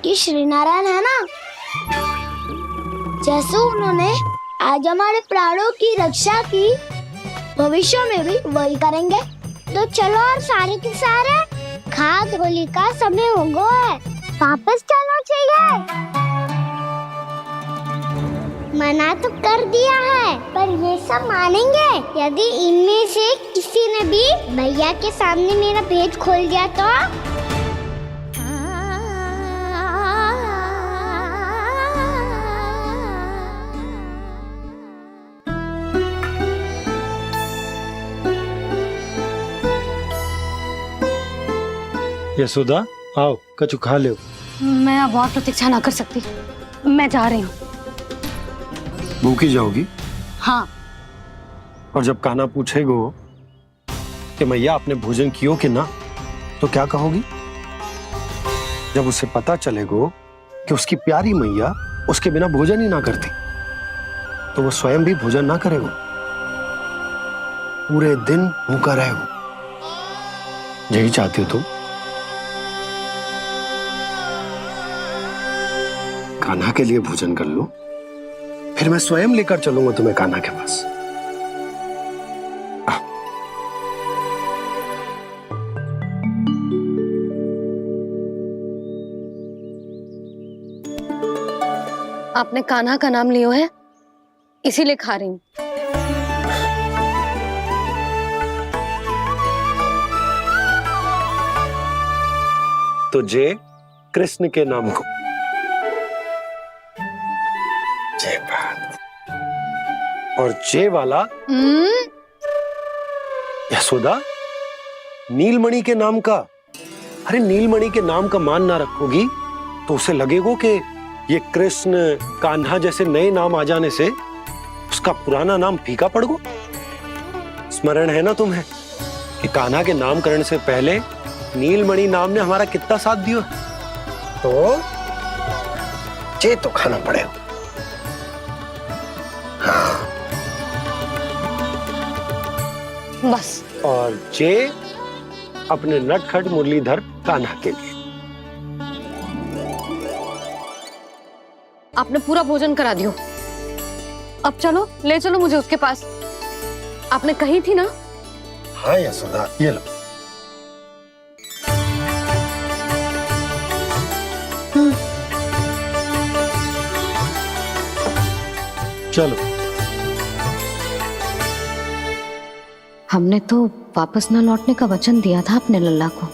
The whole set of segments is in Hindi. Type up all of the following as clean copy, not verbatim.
कि श्रीनारायण है ना, जैसे उन्होंने आज हमारे प्राणों की रक्षा की, भविष्य में भी वही करेंगे। तो चलो और सारे के सारे खाद होली का समय हो गया है, वापस चलना चाहिए। मना तो कर दिया है, पर ये सब मानेंगे? यदि इनमें से किसी ने भी भैया के सामने मेरा पेट खोल दिया तो? यशोदा आओ, कछु खा लो। मैं अब और प्रतीक्षा ना कर सकती, मैं जा रही हूँ। भूखी जाओगी? हाँ। और जब कान्हा पूछेगो कि मैया आपने भोजन कियो कि ना, तो क्या कहोगी? जब उसे पता चलेगो कि उसकी प्यारी मैया उसके बिना भोजन ही ना करती, तो वो स्वयं भी भोजन ना करेगो, पूरे दिन भूखा रहेगो। यही चाहती हो तुम? कान्हा के लिए भोजन कर लो, फिर मैं स्वयं लेकर चलूंगा तुम्हें कान्हा के पास। आपने कान्हा का नाम लियो है, इसीलिए खा रही हूँ। तो जय कृष्ण के नाम को। जय बात। और जय वाला यशोदा, नीलमणि के नाम का। अरे नीलमणि के नाम का मान ना रखोगी तो उसे लगेगा कि ये कृष्ण कान्हा जैसे नए नाम आ जाने से उसका पुराना नाम फीका पड़ गो। स्मरण है ना तुम्हें कि कान्हा के नामकरण से पहले नीलमणि नाम ने हमारा कितना साथ दिया? तो जे तो खाना पड़ेगा। हाँ। बस। और जे अपने नटखट मुरलीधर कान्हा के लिए। आपने पूरा भोजन करा दियो, अब चलो, ले चलो मुझे उसके पास। आपने कही थी ना? हाँ यशोदा, ये लो। चलो। हमने तो वापस न लौटने का वचन दिया था अपने लल्ला को।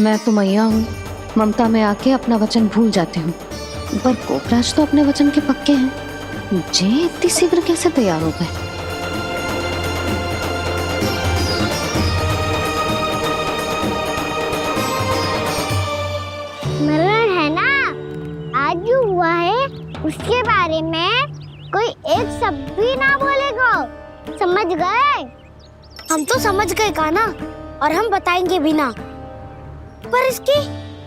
मैं तो मैया हूँ, ममता में आके अपना वचन भूल जाती हूँ, पर गोपराज तो अपने वचन के पक्के हैं। जे इतनी शीघ्र कैसे तैयार हो गए? मरण है ना, आज जो हुआ है उसके बारे में कोई एक शब्द भी ना बोलेगा, समझ गए? हम तो समझ गए कान्हा, और हम बताएंगे भी ना। पर इसकी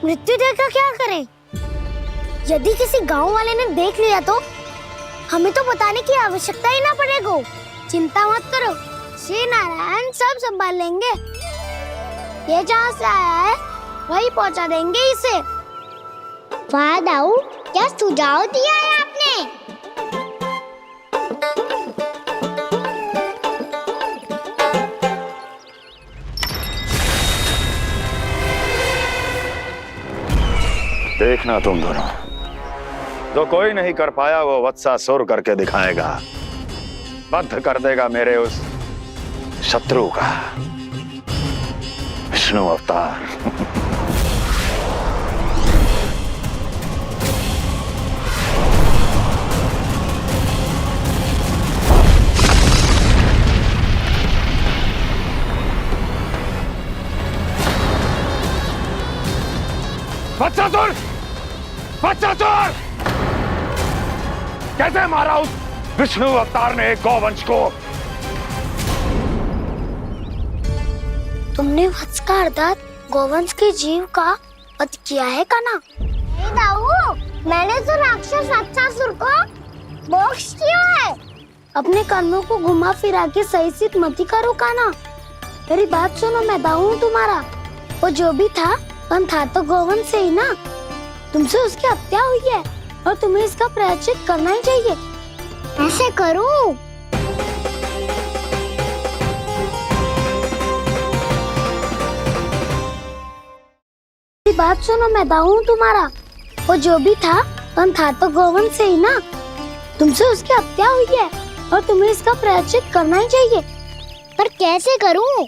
मृत्यु देखकर क्या करें? यदि किसी गांव वाले ने देख लिया तो हमें तो बताने की आवश्यकता ही ना पड़ेगा। चिंता मत करो, श्री नारायण सब संभाल लेंगे। ये जहाँ से आया है वही पहुँचा देंगे इसे। वाह दाऊ, क्या सुझाव दिया है आपने? देखना तुम दोनों, जो कोई नहीं कर पाया वो वत्सासुर करके दिखाएगा, बद्ध कर देगा मेरे उस शत्रु का विष्णु अवतार। वत्सासुर! वत्सासुर! कैसे मारा उस विष्णु अवतार ने गौवंश को? तुमने वत्स का अर्थात गौवंश के जीव का वध किया है कान्हा? नहीं दाऊ, मैंने तो राक्षस वत्सासुर को मोक्ष दिया है। अपने कर्मों को घुमा फिरा के सही सिद्ध मत करो कान्हा। मेरी बात सुनो, मैं दाऊ हूँ तुम्हारा। वो जो भी था, था तो गौवंश से ही ना। तुमसे उसकी हत्या हुई है और तुम्हें इसका प्रायश्चित करना ही चाहिए। ऐसे करूं? बात सुनो, मैं दाऊ तुम्हारा। वो जो भी था तो गोवन से ही ना। तुमसे उसकी हत्या हुई है और तुम्हें इसका प्रायश्चित करना ही चाहिए। पर कैसे करूं?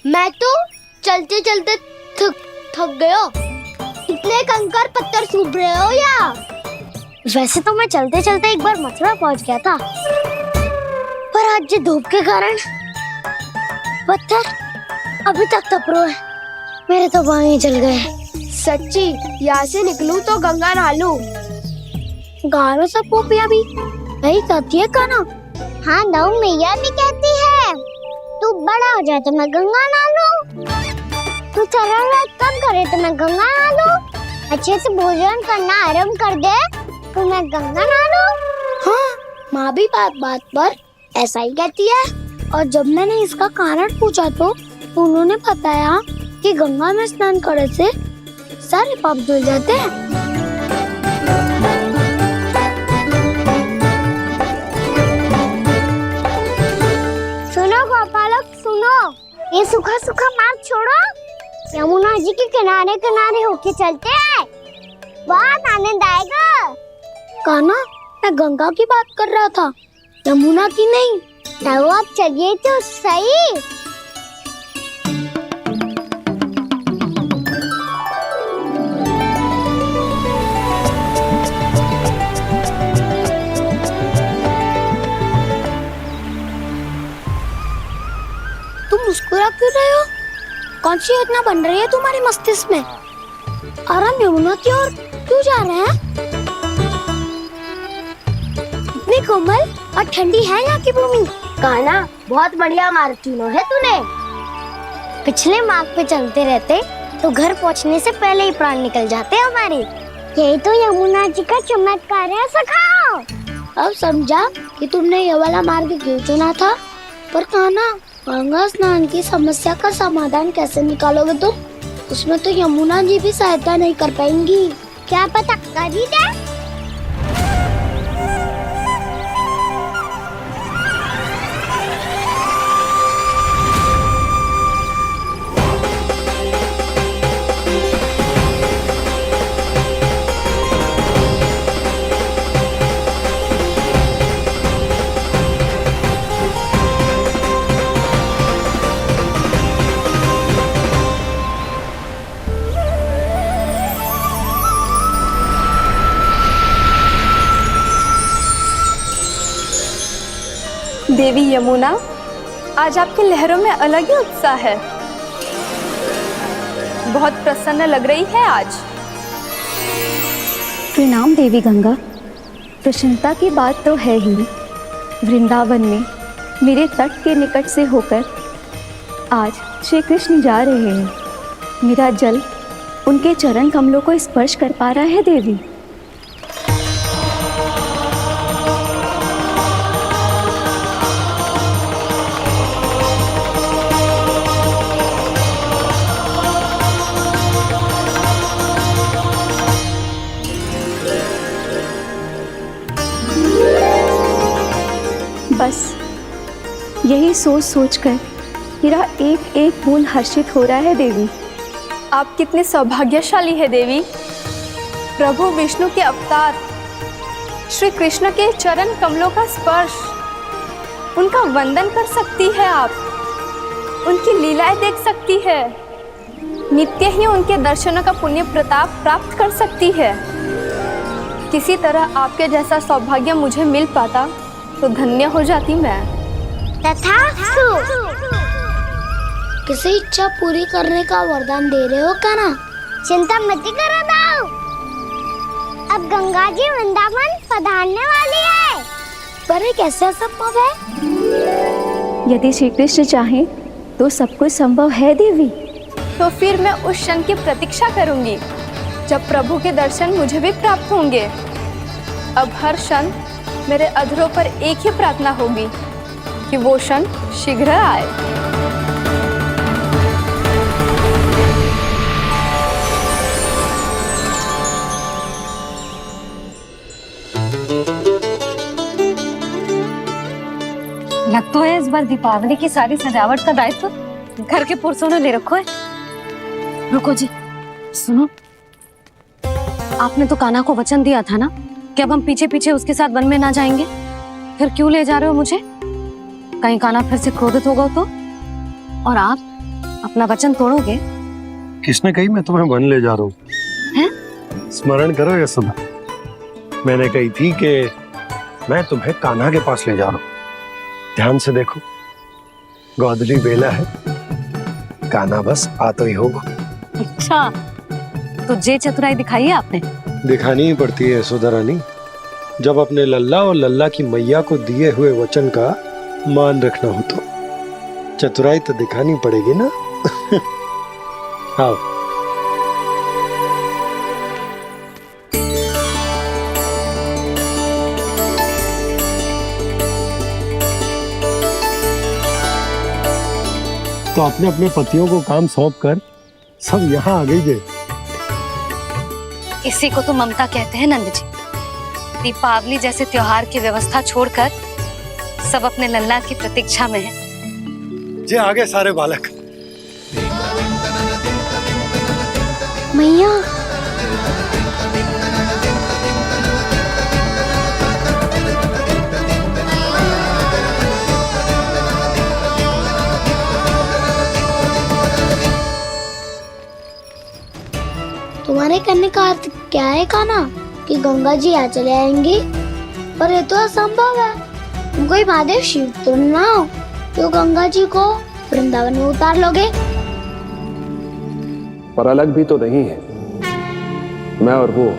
मैं तो चलते चलते थक गया। इतने कंकर पत्थर सूख रहे हो या? वैसे तो मैं चलते चलते एक बार मथुरा पहुंच गया था, पर आज ये धूप के कारण पत्थर अभी तक तप रहे हैं। मेरे तो बाएं जल गए। सच्ची, यहाँ से निकलूं तो गंगा नहा लूं। गारो सब पोपिया भी यही कहती है काना। हाँ, नौ मैया भी कहती है तू बड़ा हो जाए तो मैं गंगा नहा लूं, तू चरण व्रत कम करे तो मैं गंगा नहा लूं, अच्छे से भोजन करना आरंभ कर दे तो मैं गंगा नहा लूं। हाँ, माँ भी बात बात पर ऐसा ही कहती है। और जब मैंने इसका कारण पूछा तो उन्होंने बताया कि गंगा में स्नान करने से सारे पाप धुल जाते हैं। सुनो गोपालक, सुनो, ये सूखा सूखा मार्ग छोड़ो, यमुना जी के किनारे किनारे होके चलते हैं, बहुत आनंद आएगा। कान्हा, मैं गंगा की बात कर रहा था, यमुना की नहीं। तो आप चलिए तो सही। मुस्कुरा क्यों रहे हो? कौन सी योजना बन रही है तुम्हारे मस्तिष्क में? और हम यमुना की ओर क्यों जा रहे हैं? इतनी कोमल और ठंडी है यहाँ की भूमि। कान्हा, बहुत बढ़िया मार्ग चुना है तूने। पिछले मार्ग पे चलते रहते तो घर पहुँचने से पहले ही प्राण निकल जाते हमारे। यही तो यमुना जी का चमत्कार है सखा। अब समझा कि तुमने ये वाला मार्ग क्यों चुना था। पर कान्हा, गंगा स्नान की समस्या का समाधान कैसे निकालोगे तुम? उसमें तो यमुना जी भी सहायता नहीं कर पाएंगी। क्या पता कर ही दे। देवी यमुना, आज आपकी लहरों में अलग ही उत्साह है। बहुत प्रसन्न लग रही है आज। प्रणाम देवी गंगा। प्रसन्नता की बात तो है ही। वृंदावन में मेरे तट के निकट से होकर आज श्री कृष्ण जा रहे हैं। मेरा जल उनके चरण कमलों को स्पर्श कर पा रहा है देवी। बस यही सोच सोचकर मेरा एक एक बूंद हर्षित हो रहा है देवी। आप कितने सौभाग्यशाली है देवी। प्रभु विष्णु के अवतार श्री कृष्ण के चरण कमलों का स्पर्श, उनका वंदन कर सकती है आप, उनकी लीलाएं देख सकती है, नित्य ही उनके दर्शनों का पुण्य प्रताप प्राप्त कर सकती है। किसी तरह आपके जैसा सौभाग्य मुझे मिल पाता तो धन्य हो जाती मैं। तथास्तु। किसी इच्छा पूरी करने का वरदान दे रहे हो कान्हा? चिंता मत करो दाऊ, अब गंगा जी वृंदावन पधारने वाली है। पर ये कैसे संभव है? यदि श्री कृष्ण चाहे तो सब कुछ संभव है देवी। तो फिर मैं उस क्षण की प्रतीक्षा करूंगी जब प्रभु के दर्शन मुझे भी प्राप्त होंगे। अब हर क्षण मेरे अधरों पर एक ही प्रार्थना होगी कि वो क्षण शीघ्र आए। लग तो है इस बार दीपावली की सारी सजावट का दायित्व घर के पुरुषों ने ले रखो है। रुको जी, सुनो, आपने तो कान्हा को वचन दिया था ना कि अब हम पीछे पीछे उसके साथ वन में ना जाएंगे, फिर क्यों ले जा रहे हो मुझे? कहीं कान्हा फिर से क्रोधित होगा तो? और आप अपना वचन तोड़ोगे? किसने कही मैं तुम्हें वन ले जा रहा हूँ? स्मरण करो ये सुबह, मैंने कही थी कि मैं तुम्हें कान्हा के पास ले जा रहा हूँ। ध्यान से देखो, गोदली बेला है, कान्हा बस आ तो ही होगा। अच्छा, तो जे चतुराई दिखाई है आपने? दिखानी ही पड़ती है यशोदा रानी, जब अपने लल्ला और लल्ला की मैया को दिए हुए वचन का मान रखना हो तो चतुराई तो दिखानी पड़ेगी ना। आओ। तो अपने अपने पतियों को काम सौंप कर सब यहाँ आ गई है। इसी को तो ममता कहते हैं नंद जी। दीपावली जैसे त्योहार की व्यवस्था छोड़कर सब अपने लल्ला की प्रतीक्षा में हैं। जे आगे सारे बालक। मैया, तुम्हारे करने का अर्थ क्या है कान्हा? कि गंगा जी यहाँ चले आएंगे? पर ये तो असंभव है। तुम कोई महादेव शिव तो ना हो तो गंगा जी को वृंदावन में उतार लोगे? पर अलग भी तो नहीं है। मैं और वो,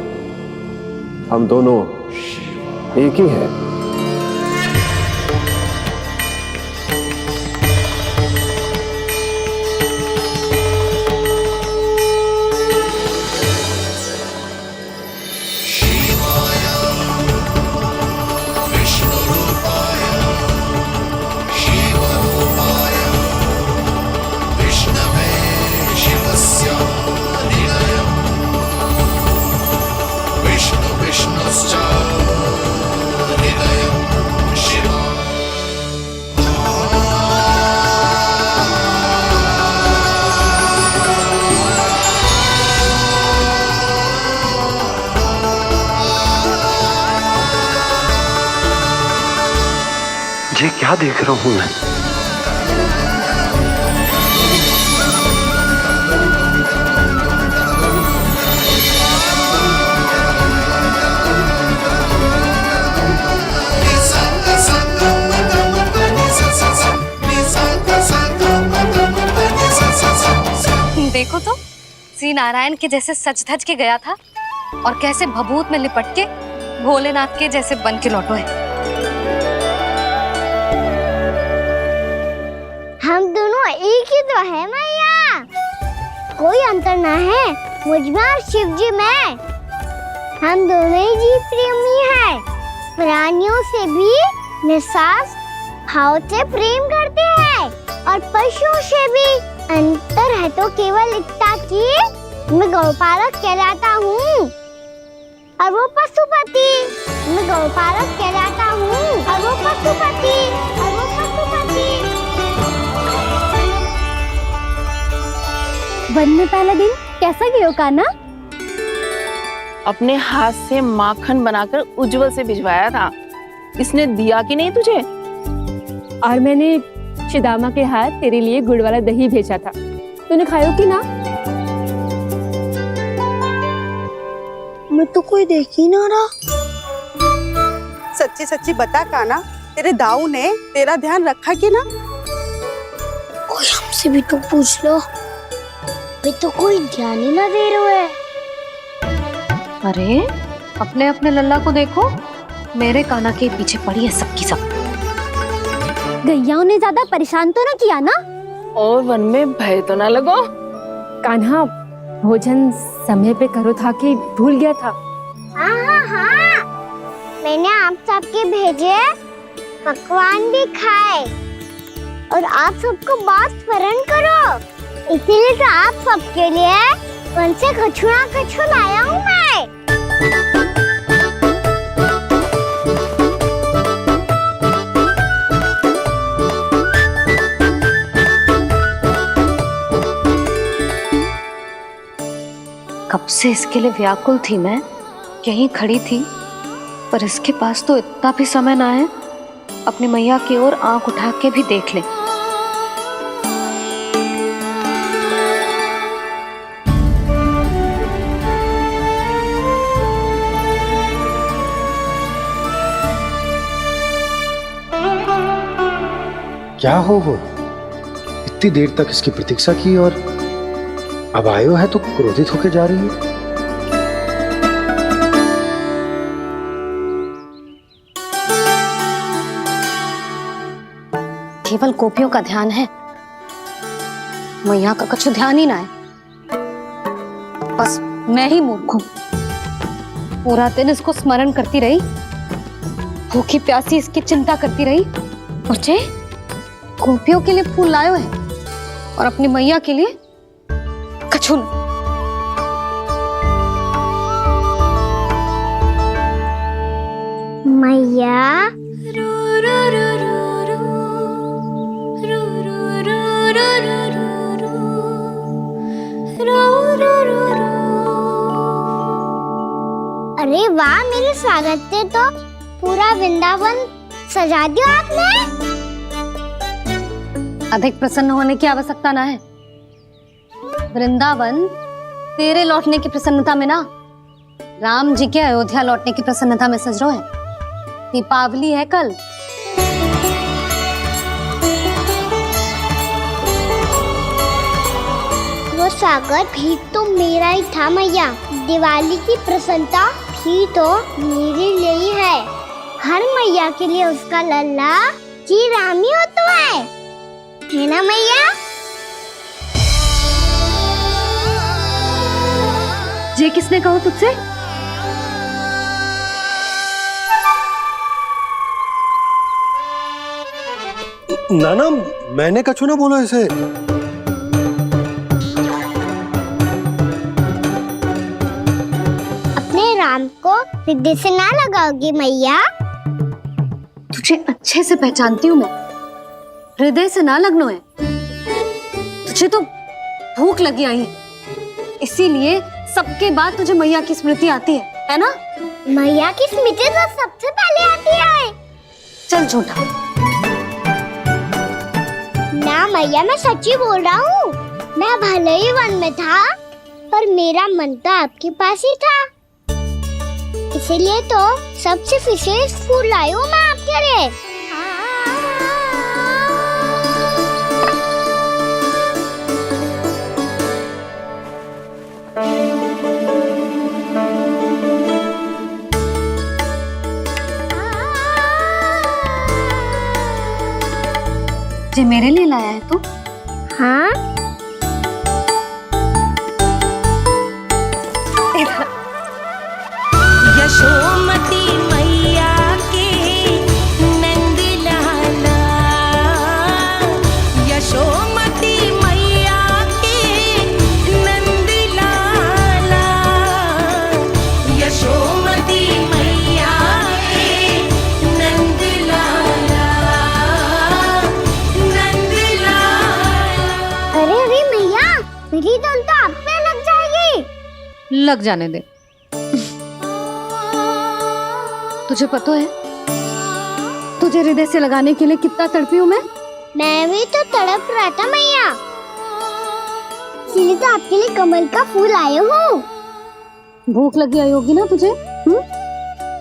हम दोनों एक ही हैं। ये क्या देख रहा हूँ मैं? देखो तो, श्री नारायण के जैसे सच धज के गया था और कैसे भभूत में लिपट के भोलेनाथ के जैसे बन के लौटो है। हम दोनों एक ही तो है मैया, कोई अंतर ना है मुझ में और शिव जी में। हम दोनों ही जीव प्रेमी हैं, प्राणियों से भी निस्वार्थ भाव से प्रेम करते हैं और पशुओं से भी। अंतर है तो केवल इतना कि मैं गौपालक कहलाता हूँ और वो पशुपति। मैं गौपालक कहलाता हूँ और वो पशुपति। वन में पहला दिन कैसा गया कान्हा? अपने हाथ से माखन बनाकर उज्जवल से भिजवाया था। इसने दिया कि नहीं तुझे? और मैंने शिदामा के हाथ तेरे लिए गुड़ वाला दही भेजा था, तूने खाया कि ना? मैं तो कोई देख ही ना रहा। सच्ची सच्ची बता कान्हा, तेरे दाऊ ने तेरा ध्यान रखा कि ना? कोई हमसे भी तो पूछ लो, वे तो कोई ध्यान ही ना दे रहे हैं। अरे अपने अपने लल्ला को देखो, मेरे कान्हा के पीछे पड़ी है सबकी सब। गैयाओं ने ज्यादा परेशान तो ना किया ना? और वन में भय तो ना लगो? कान्हा भोजन समय पे करो था कि भूल गया था? हाँ, मैंने आप सबके भेजे पकवान भी खाए और आप सबको बात स्मरण करो, इसीलिए तो आप सबके लिए वन से कछु लाया हूँ मैं। से इसके लिए व्याकुल थी मैं, यहीं खड़ी थी, पर इसके पास तो इतना भी समय ना है अपनी मैया की ओर आंख उठा के भी देख ले। क्या हो इतनी देर तक इसकी प्रतीक्षा की और अब आयो है तो क्रोधित होके जा रही है। केवल गोपियों का ध्यान है, मैया का कुछ ध्यान ही ना है। बस मैं ही मूर्ख हूं, पूरा दिन इसको स्मरण करती रही, भूखी प्यासी इसकी चिंता करती रही, और जे गोपियों के लिए फूल लायो है और अपनी मैया के लिए कछु न। मैया अरे वाह, मेरे स्वागत पे तो पूरा वृंदावन सजा दिया आपने। अधिक प्रसन्न होने की आवश्यकता ना है। वृंदावन तेरे लौटने की प्रसन्नता में ना, राम जी के अयोध्या लौटने की प्रसन्नता में सज रहा है। दीपावली है कल। वो स्वागत भी तो मेरा ही था मैया। दिवाली की प्रसन्नता भी तो मेरे लिए ही है। हर मैया के लिए उसका लल्ला जी राम ही होता है ना मैया? ये किसने कहा तुझसे? नाना, मैंने कछु ना बोला इसे। अपने राम को हृदय से ना लगाओगी मैया? तुझे अच्छे से पहचानती हूँ मैं, हृदय से ना लगनो है। तुझे तो भूख लगी आई है, इसीलिए सबके बाद तुझे मैया की स्मृति आती है ना? मैया की स्मृति तो सबसे पहले आती है। चल झूठा। ना मैया, मैं सच्ची बोल रहा हूँ। मैं भले ही वन में था, पर मेरा मन तो आपके पास ही था। इसीलिए तो सबसे विशेष फूल लाई हूँ मैं आपके लिए। ये मेरे लिए लाया है तू? हाँ, यशोमती मैया के नंद लाला, यशोमती मैया के नंद लाला, यशोमती मैया के नंद लाला, नंद लाला। अरे अरे मैया, मेरी धुन तो आप पे लग जाएगी। लग जाने दे। तुझे पता है तुझे हृदय से लगाने के लिए कितना तड़पी हूँ मैं भी तो तड़प रहा था मैया, इसीलिए तो आपके लिए कमल का फूल आए हूँ। भूख लगी आई होगी ना तुझे?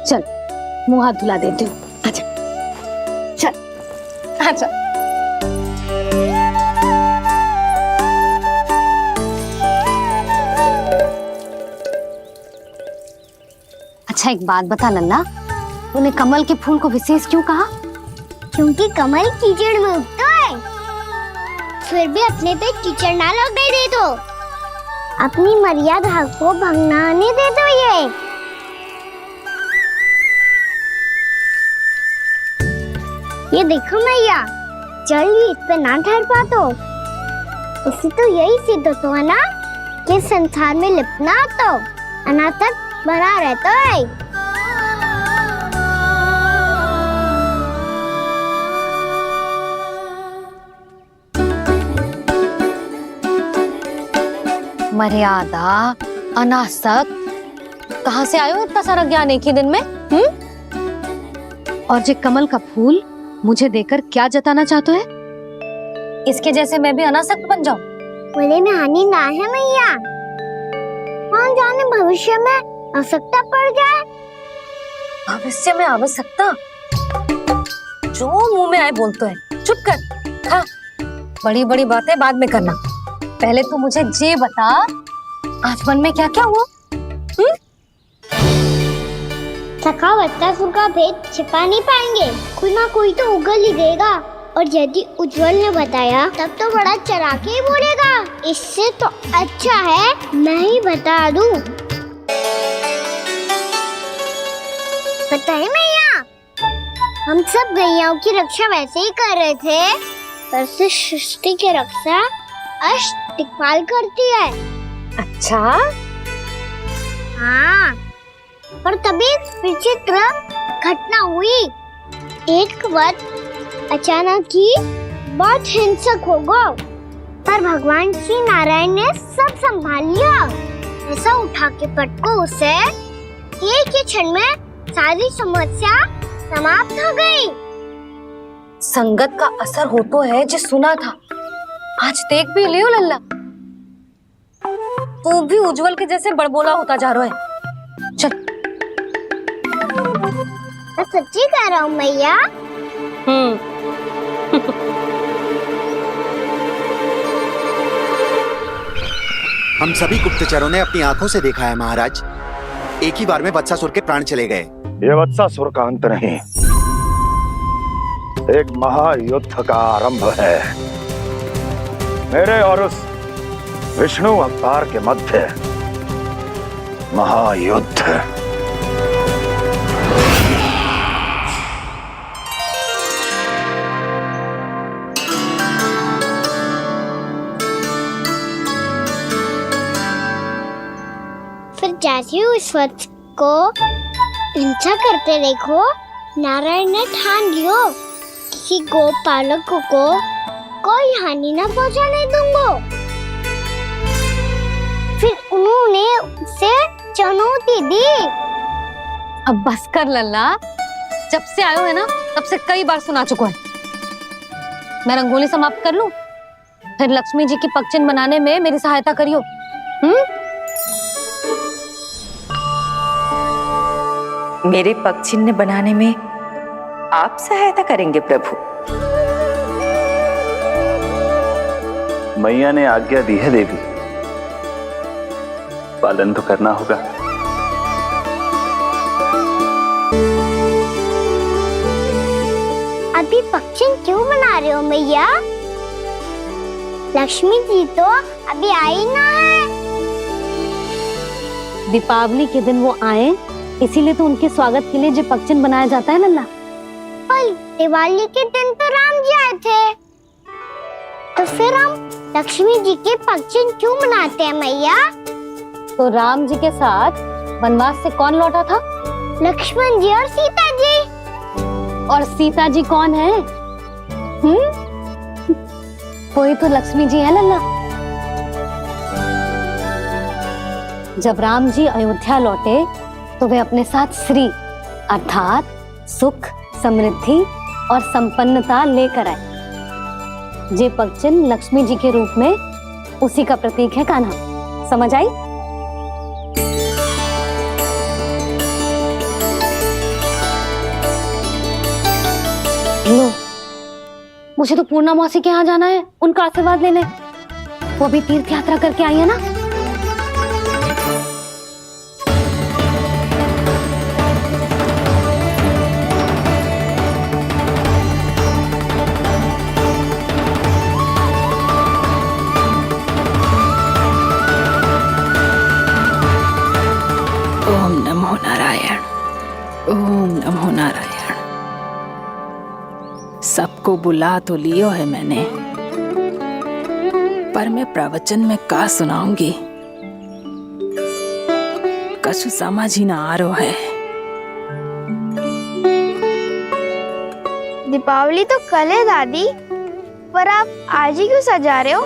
चल मुंह हाथ धुला देती हूँ। आजा, चल आजा। अच्छा एक बात बता लल्ला, तूने कमल के फूल को विशेष क्यों कहा? क्योंकि कमल कीचड़ में उगता है, फिर भी अपने पे कीचड़ ना लगने दे दो। अपनी मर्यादा को भंगना नहीं दे दो। ये देखो मैया, जल भी इस पे ना ठहर पा तो उससे तो यही सिद्ध होता है ना कि संसार में लिपना तो अनाथ तक बना रहता है। मर्यादा अनासक, कहाँ से आयो इतना सारा ज्ञान एक ही दिन में? और जे कमल का फूल मुझे देकर क्या जताना चाहते है? इसके जैसे मैं भी अनासक्त बन जाऊं? बोले में हानि ना है मैया, कौन जाने भविष्य में आवश्यकता पड़ जाए। भविष्य में आवश्यकता? जो मुंह में आए बोलते हैं, चुप कर। हाँ, बड़ी बड़ी बातें बाद में करना, पहले तो मुझे ये बता आज मन में क्या क्या हुआ? सखा बत्तासुर का भेद छिपा नहीं पाएंगे, कोई ना कोई तो उगल ही देगा। और यदि उज्जवल ने बताया तब तो बड़ा चढ़ा के ही बोलेगा। इससे तो अच्छा है मैं ही बता दूं। पता है मैया, हम सब गैयाओं की रक्षा वैसे ही कर रहे थे, पर से सृष्टि की रक्षा अष्टदिक्पाल करती है। अच्छा? हाँ, पर तभी विचित्र घटना हुई। एक वक्त अचानक ही बहुत हिंसक हो गया, पर भगवान श्री नारायण ने सब संभाल लिया। ऐसा उठा के पटको उसे, एक ही क्षण में सारी समस्या समाप्त हो गई। संगत का असर हो तो है जो सुना था, आज देख भी लियो लल्ला, तू भी उज्जवल के जैसे बड़बोला होता जा रहा है। चल। मैं सच्ची कह रहा हूँ मैया। हम सभी गुप्तचरों ने अपनी आंखों से देखा है महाराज, एक ही बार में वत्सासुर के प्राण चले गए। ये वत्सासुर का अंत नहीं, एक महायुद्ध का आरंभ है। मेरे और उस विष्णु अवतार के मध्य महायुद्ध। फिर जैसे ही उस वक्त को हिंसा करते देखो, नारायण ने ठान लियो किसी गोपालक को कोई हानि न पहुंचाने दूंगा। फिर उन्होंने उसे चुनौती दी। अब बस कर लल्ला, जब से आयो है ना तब से कई बार सुना चुका है। मैं रंगोली समाप्त कर लूं, फिर लक्ष्मी जी की पगचिन बनाने में मेरी सहायता करियो। मेरे पग चिन्ह बनाने में आप सहायता करेंगे प्रभु? मैया ने आज्ञा दी है देवी, पालन तो करना होगा। अभी पगचिन क्यों बना रहे हो मैया? लक्ष्मी जी तो अभी आई ना है। दीपावली के दिन वो आए, इसीलिए तो उनके स्वागत के लिए जो पगचिन बनाया जाता है लल्ला। पर दिवाली के दिन तो राम जी आए थे, तो फिर हम लक्ष्मी जी के पगचिन क्यों मनाते हैं मैया? तो राम जी के साथ वनवास से कौन लौटा था? लक्ष्मण जी और सीता जी। और सीता जी कौन है? कोई तो लक्ष्मी जी है लल्ला। जब राम जी अयोध्या लौटे तो वे अपने साथ श्री अर्थात सुख, समृद्धि और संपन्नता लेकर आए। जे पगचिन लक्ष्मी जी के रूप में उसी का प्रतीक है कान्हा। समझ आई? लो, मुझे तो पूर्णा मौसी के यहाँ जाना है, उनका आशीर्वाद लेने। वो भी तीर्थ यात्रा करके आई है ना। ओम नमो नारायण, ओम नमो नारायण। सबको बुला तो लियो है मैंने, पर मैं प्रवचन में का सुनाऊंगी, कछु समझ ही ना आ रहा है। दीपावली तो कल है दादी, पर आप आज ही क्यों सजा रहे हो?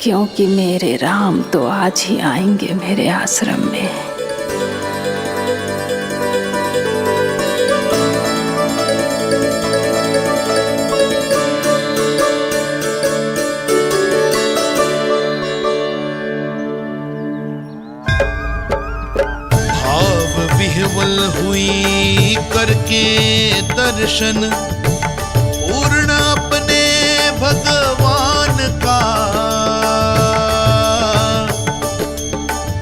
क्योंकि मेरे राम तो आज ही आएंगे मेरे आश्रम में। भाव विह्वल हुई करके दर्शन पूर्ण अपने भगवान का,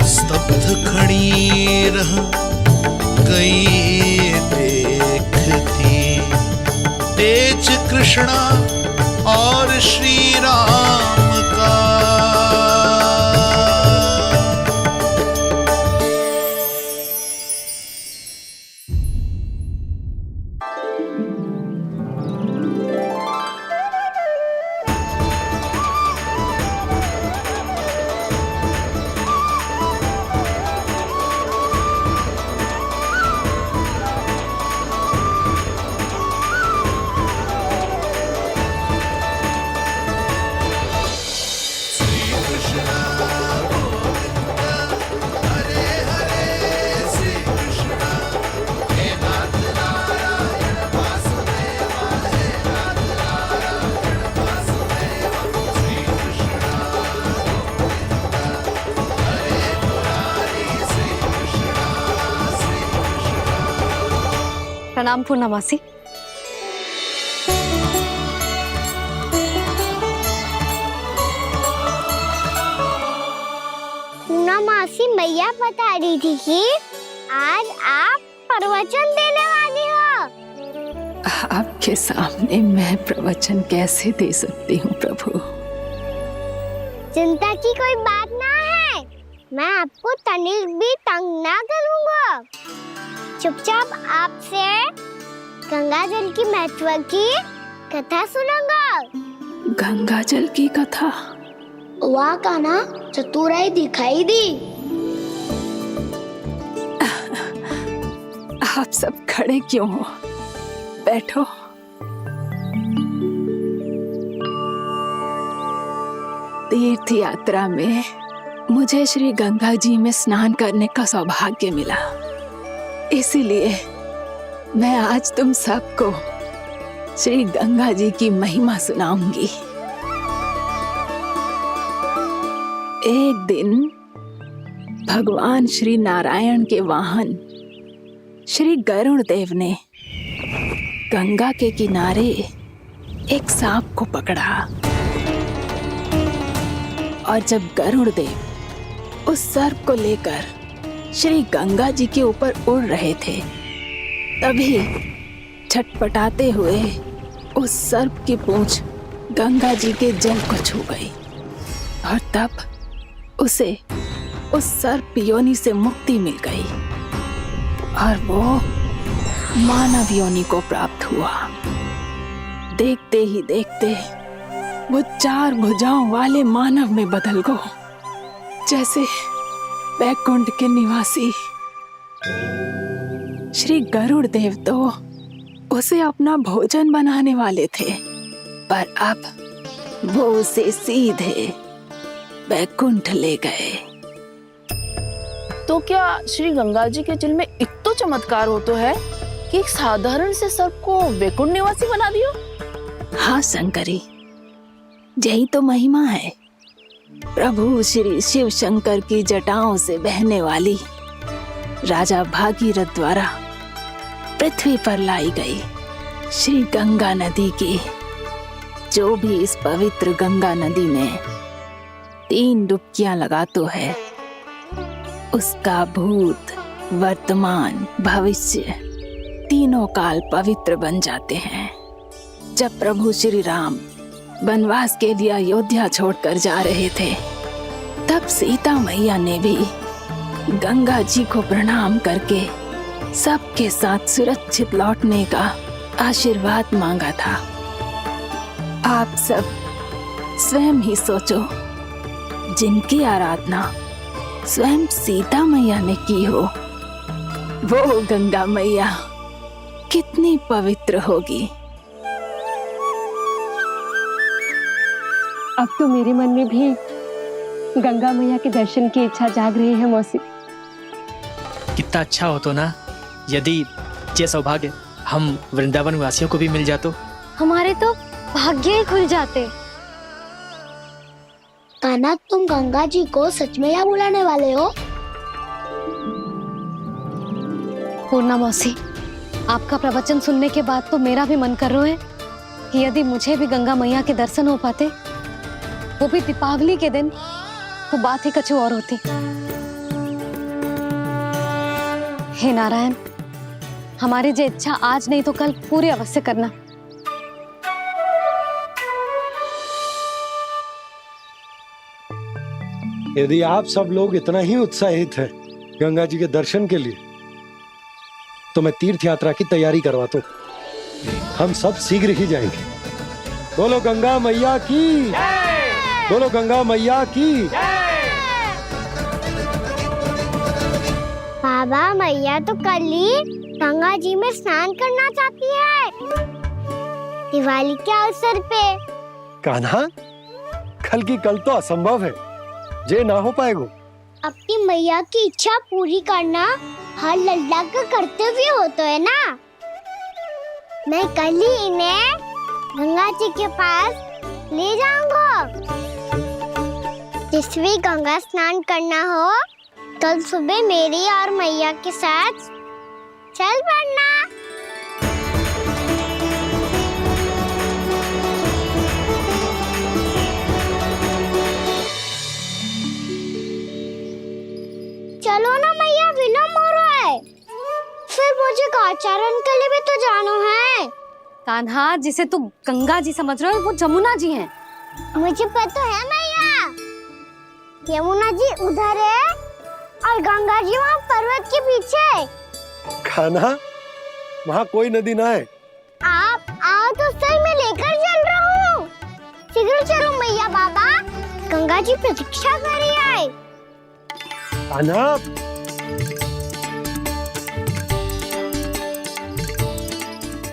स्तब्ध खड़ी रह गई देखती तेज कृष्णा और श्री राम का। प्रणाम पूर्णमासी। पूर्णमासी मैया बता रही थी कि आज आप प्रवचन देने वाली हो। आपके सामने मैं प्रवचन कैसे दे सकती हूँ प्रभु? चिंता की कोई बात ना है, मैं आपको तनिक भी तंग ना करूँगा। चुपचाप आपसे गंगा जल की महत्व की कथा सुनूंगा। गंगा जल की कथा? वाह कान्हा, चतुराई दिखाई दी। आप सब खड़े क्यों हो? बैठो। तीर्थ यात्रा में मुझे श्री गंगा जी में स्नान करने का सौभाग्य मिला, इसीलिए मैं आज तुम सबको श्री गंगा जी की महिमा सुनाऊंगी। एक दिन भगवान श्री नारायण के वाहन श्री गरुड़ देव ने गंगा के किनारे एक सांप को पकड़ा, और जब गरुड़ देव उस सर्प को लेकर श्री गंगा जी के ऊपर उड़ रहे थे, तभी छटपटाते हुए उस सर्प की पूंछ गंगा जी के जल को छू गई, और तब उसे उस सर्प योनि से मुक्ति मिल गई और वो मानव योनि को प्राप्त हुआ। देखते ही देखते वो 4 भुजाओं वाले मानव में बदल गया, जैसे वैकुंठ के निवासी। श्री गरुड़ देव तो उसे अपना भोजन बनाने वाले थे, पर अब वो उसे सीधे वैकुंठ ले गए। तो क्या श्री गंगा जी के जल में इतना चमत्कार हो तो है कि एक साधारण से सर्प को वैकुंठ निवासी बना दियो? हाँ शंकरी, यही तो महिमा है। प्रभु श्री शिव शंकर की जटाओं से बहने वाली राजा भागीरथ द्वारा पृथ्वी पर लाई गई श्री गंगा नदी की, जो भी इस पवित्र गंगा नदी में 3 डुबकियां लगातो है, उसका भूत, वर्तमान, भविष्य तीनों काल पवित्र बन जाते हैं। जब प्रभु श्री राम वनवास के लिए अयोध्या छोड़कर जा रहे थे, तब सीता मैया ने भी गंगा जी को प्रणाम करके सबके साथ सुरक्षित लौटने का आशीर्वाद मांगा था। आप सब स्वयं ही सोचो, जिनकी आराधना स्वयं सीता मैया ने की हो, वो गंगा मैया कितनी पवित्र होगी। अब तो मेरे मन में भी गंगा मैया के दर्शन की इच्छा जाग रही है मौसी। कितना अच्छा हो तो ना यदि ये सौभाग्य हम वृंदावन वासियों को भी मिल जातो। हमारे तो भाग्य ही खुल जाते। कान्हा, तुम गंगा जी को सच में यहाँ बुलाने वाले हो? पूर्णा मौसी, आपका प्रवचन सुनने के बाद तो मेरा भी मन कर रहा है कि यदि मुझे भी गंगा मैया के दर्शन हो पाते, वो भी दीपावली के दिन, तो बात ही कुछ और होती। हे नारायण, हमारी जो इच्छा आज नहीं तो कल पूरी अवश्य करना। यदि आप सब लोग इतना ही उत्साहित हैं गंगा जी के दर्शन के लिए, तो मैं तीर्थ यात्रा की तैयारी करवाता हूँ। हम सब शीघ्र ही जाएंगे। बोलो गंगा मैया की, बोलो गंगा मैया की। बाबा, मैया तो कल ही गंगा जी में स्नान करना चाहती है, दिवाली के अवसर पे। कान्हा, कल की कल तो असंभव है, जे ना हो पाएगा। अपनी मैया की इच्छा पूरी करना हर लल्ला का कर्तव्य होता है ना। मैं कल ही इन्हें गंगा जी के पास ले जाऊंगा। जिस भी गंगा स्नान करना हो, कल सुबह मेरी और मैया के साथ चल पड़ना। चलो ना मैया, विलम्ब हो रहा है। फिर मुझे गौचारण के लिए भी तो जाना है। कान्हा, जिसे तू गंगा जी समझ रहे हो, वो जमुना जी हैं। मुझे पता है मैया, यमुना जी उधर है और गंगा जी वहाँ पर्वत के पीछे। कान्हा, वहाँ कोई नदी ना है। आप आओ तो सही, मैं लेकर चल रहा हूँ। शीघ्र चलो मैया बाबा, गंगा जी प्रतीक्षा कर रही है। कान्हा,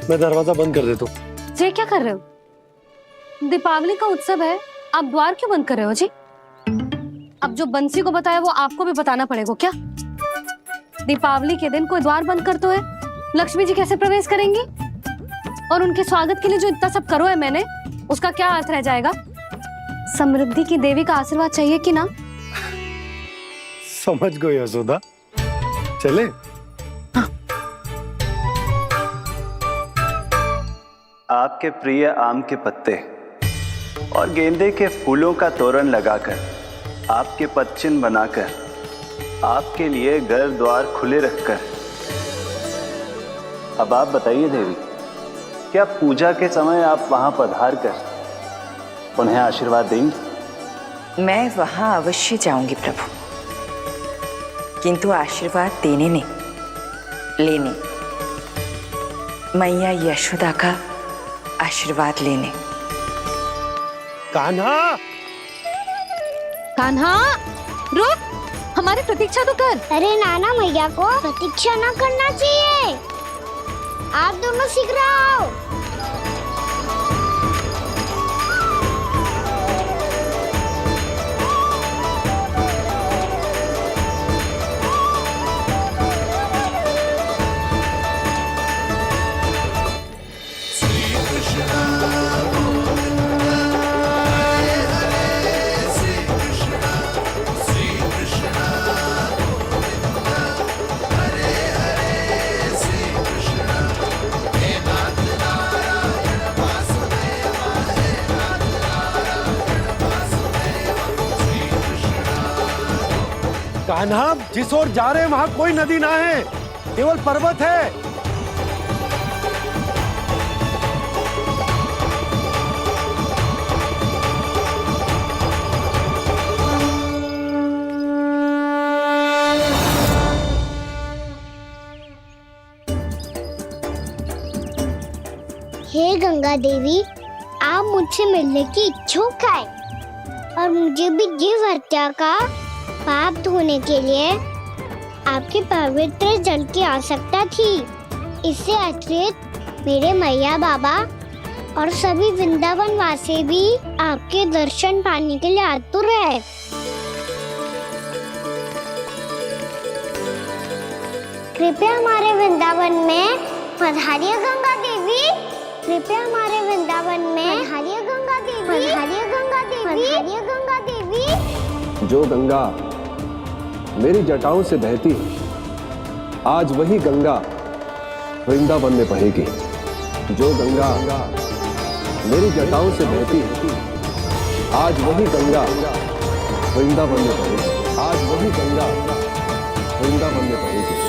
मैं दरवाजा बंद कर देता हूँ। ये क्या कर रहे हो? दीपावली का उत्सव है, आप द्वार क्यों बंद कर रहे हो जी? अब जो बंसी को बताया वो आपको भी बताना पड़ेगा क्या? दीपावली के दिन कोई द्वार बंद कर तो है, लक्ष्मी जी कैसे प्रवेश करेंगी? और उनके स्वागत के लिए जो इतना सब करो है मैंने, उसका क्या अर्थ रह जाएगा? समृद्धि की देवी का आशीर्वाद चाहिए कि ना? समझ गई यशोदा, चले। हाँ। आपके प्रिय आम के पत्ते और गेंदे के फूलों का तोरण लगाकर, आपके पदचिन्ह बनाकर, आपके लिए घर द्वार खुले रखकर, अब आप बताइए देवी, क्या पूजा के समय आप वहां पधार कर उन्हें आशीर्वाद देंगी? मैं वहां अवश्य जाऊंगी प्रभु, किंतु आशीर्वाद देने नहीं, लेने, मैया यशोदा का आशीर्वाद लेने। कान्हा, कान्हा, रुक, हमारी प्रतीक्षा तो कर। अरे नाना, मैया को प्रतीक्षा ना करना चाहिए। आप दोनों शीघ्र आओ। कान्हा, जिस ओर जा रहे हैं वहां कोई नदी ना है, केवल पर्वत है। हे गंगा देवी, आप मुझसे मिलने की इच्छुक है और मुझे भी जीव हत्या का पाप धोने के लिए आपके पवित्र जल की आवश्यकता थी। इससे अतिरिक्त मेरे मैया बाबा और सभी वृंदावन वासी भी आपके दर्शन पाने के लिए आतुर है। कृपया हमारे वृंदावन में पधारिए गंगा देवी। कृपया हमारे वृंदावन में पधारिए गंगा देवी। पधारिए गंगा देवी। पधारिए गंगा देवी। जो गंगा मेरी जटाओं से बहती है, आज वही गंगा वृंदावन में बहेगी। जो गंगा मेरी जटाओं से बहती है, आज वही गंगा वृंदावन में बहेगी। आज वही गंगा वृंदावन में बहेगी।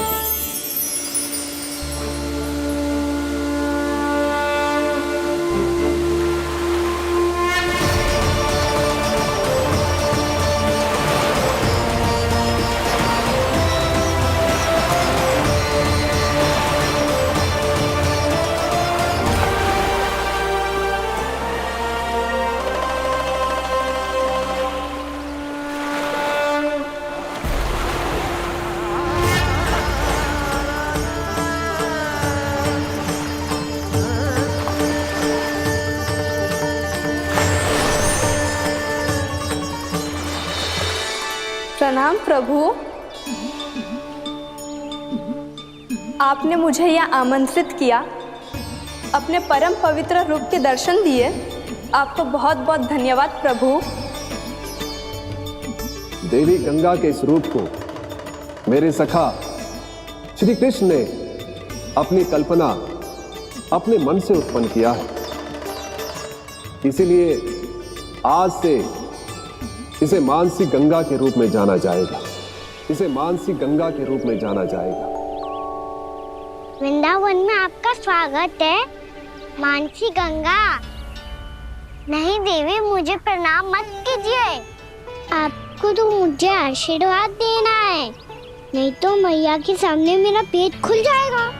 प्रणाम प्रभु। आपने मुझे यह आमंत्रित किया, अपने परम पवित्र रूप के दर्शन दिए। आपको बहुत बहुत धन्यवाद प्रभु। देवी गंगा के इस रूप को मेरे सखा श्री कृष्ण ने अपनी कल्पना अपने मन से उत्पन्न किया है। इसीलिए आज से इसे मानसी गंगा के रूप में जाना जाएगा। इसे मानसी गंगा के रूप में जाना जाएगा। वृंदावन में आपका स्वागत है मानसी गंगा। नहीं देवी, मुझे प्रणाम मत कीजिए। आपको तो मुझे आशीर्वाद देना है, नहीं तो मैया के सामने मेरा पेट खुल जाएगा।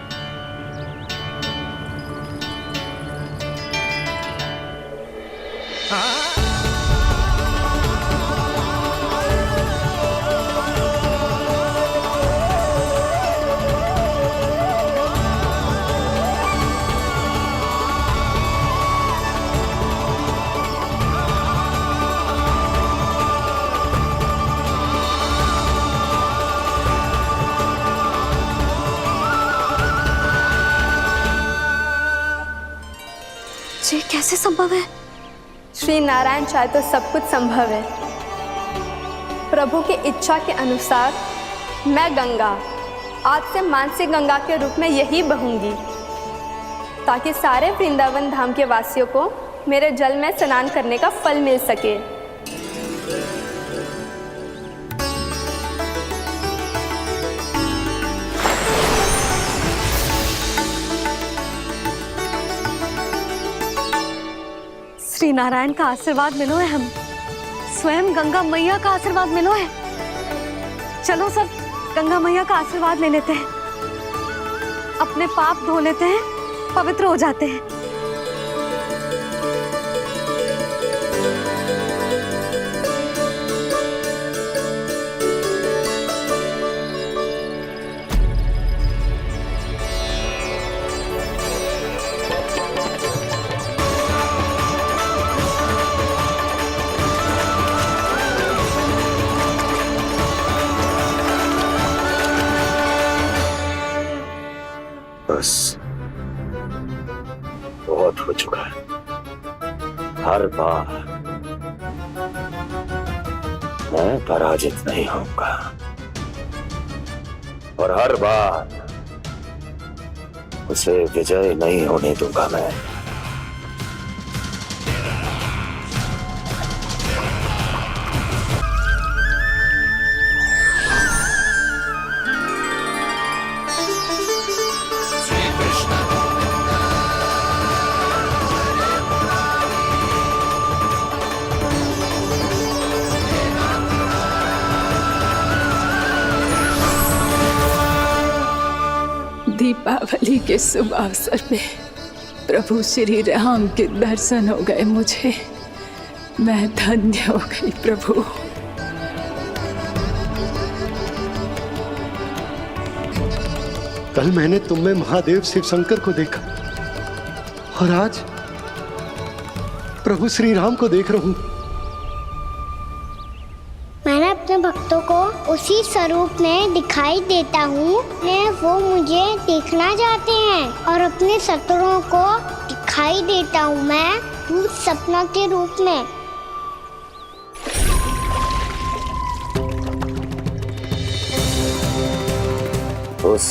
ये कैसे संभव है? श्री नारायण चाहे तो सब कुछ संभव है। प्रभु की इच्छा के अनुसार मैं गंगा आज से मानसी गंगा के रूप में यही बहूंगी, ताकि सारे वृंदावन धाम के वासियों को मेरे जल में स्नान करने का फल मिल सके। श्री नारायण का आशीर्वाद मिलो है, हम स्वयं गंगा मैया का आशीर्वाद मिलो है। चलो सब गंगा मैया का आशीर्वाद ले लेते हैं, अपने पाप धो लेते हैं, पवित्र हो जाते हैं। बस बहुत हो चुका है। हर बार मैं पराजित नहीं होऊंगा और हर बार उसे विजय नहीं होने दूंगा मैं। दीपावली के शुभ अवसर पे प्रभु श्री राम के दर्शन हो गए मुझे। मैं धन्य हो गई प्रभु। कल मैंने तुम में महादेव शिव शंकर को देखा और आज प्रभु श्री राम को देख रहा हूं। मैंने अपने भक्तों को उसी स्वरूप में दिखाई देता हूँ, वो मुझे देखना चाहते हैं और अपने शत्रुओं को दिखाई देता हूँ मैं भूत सपना के रूप में। उस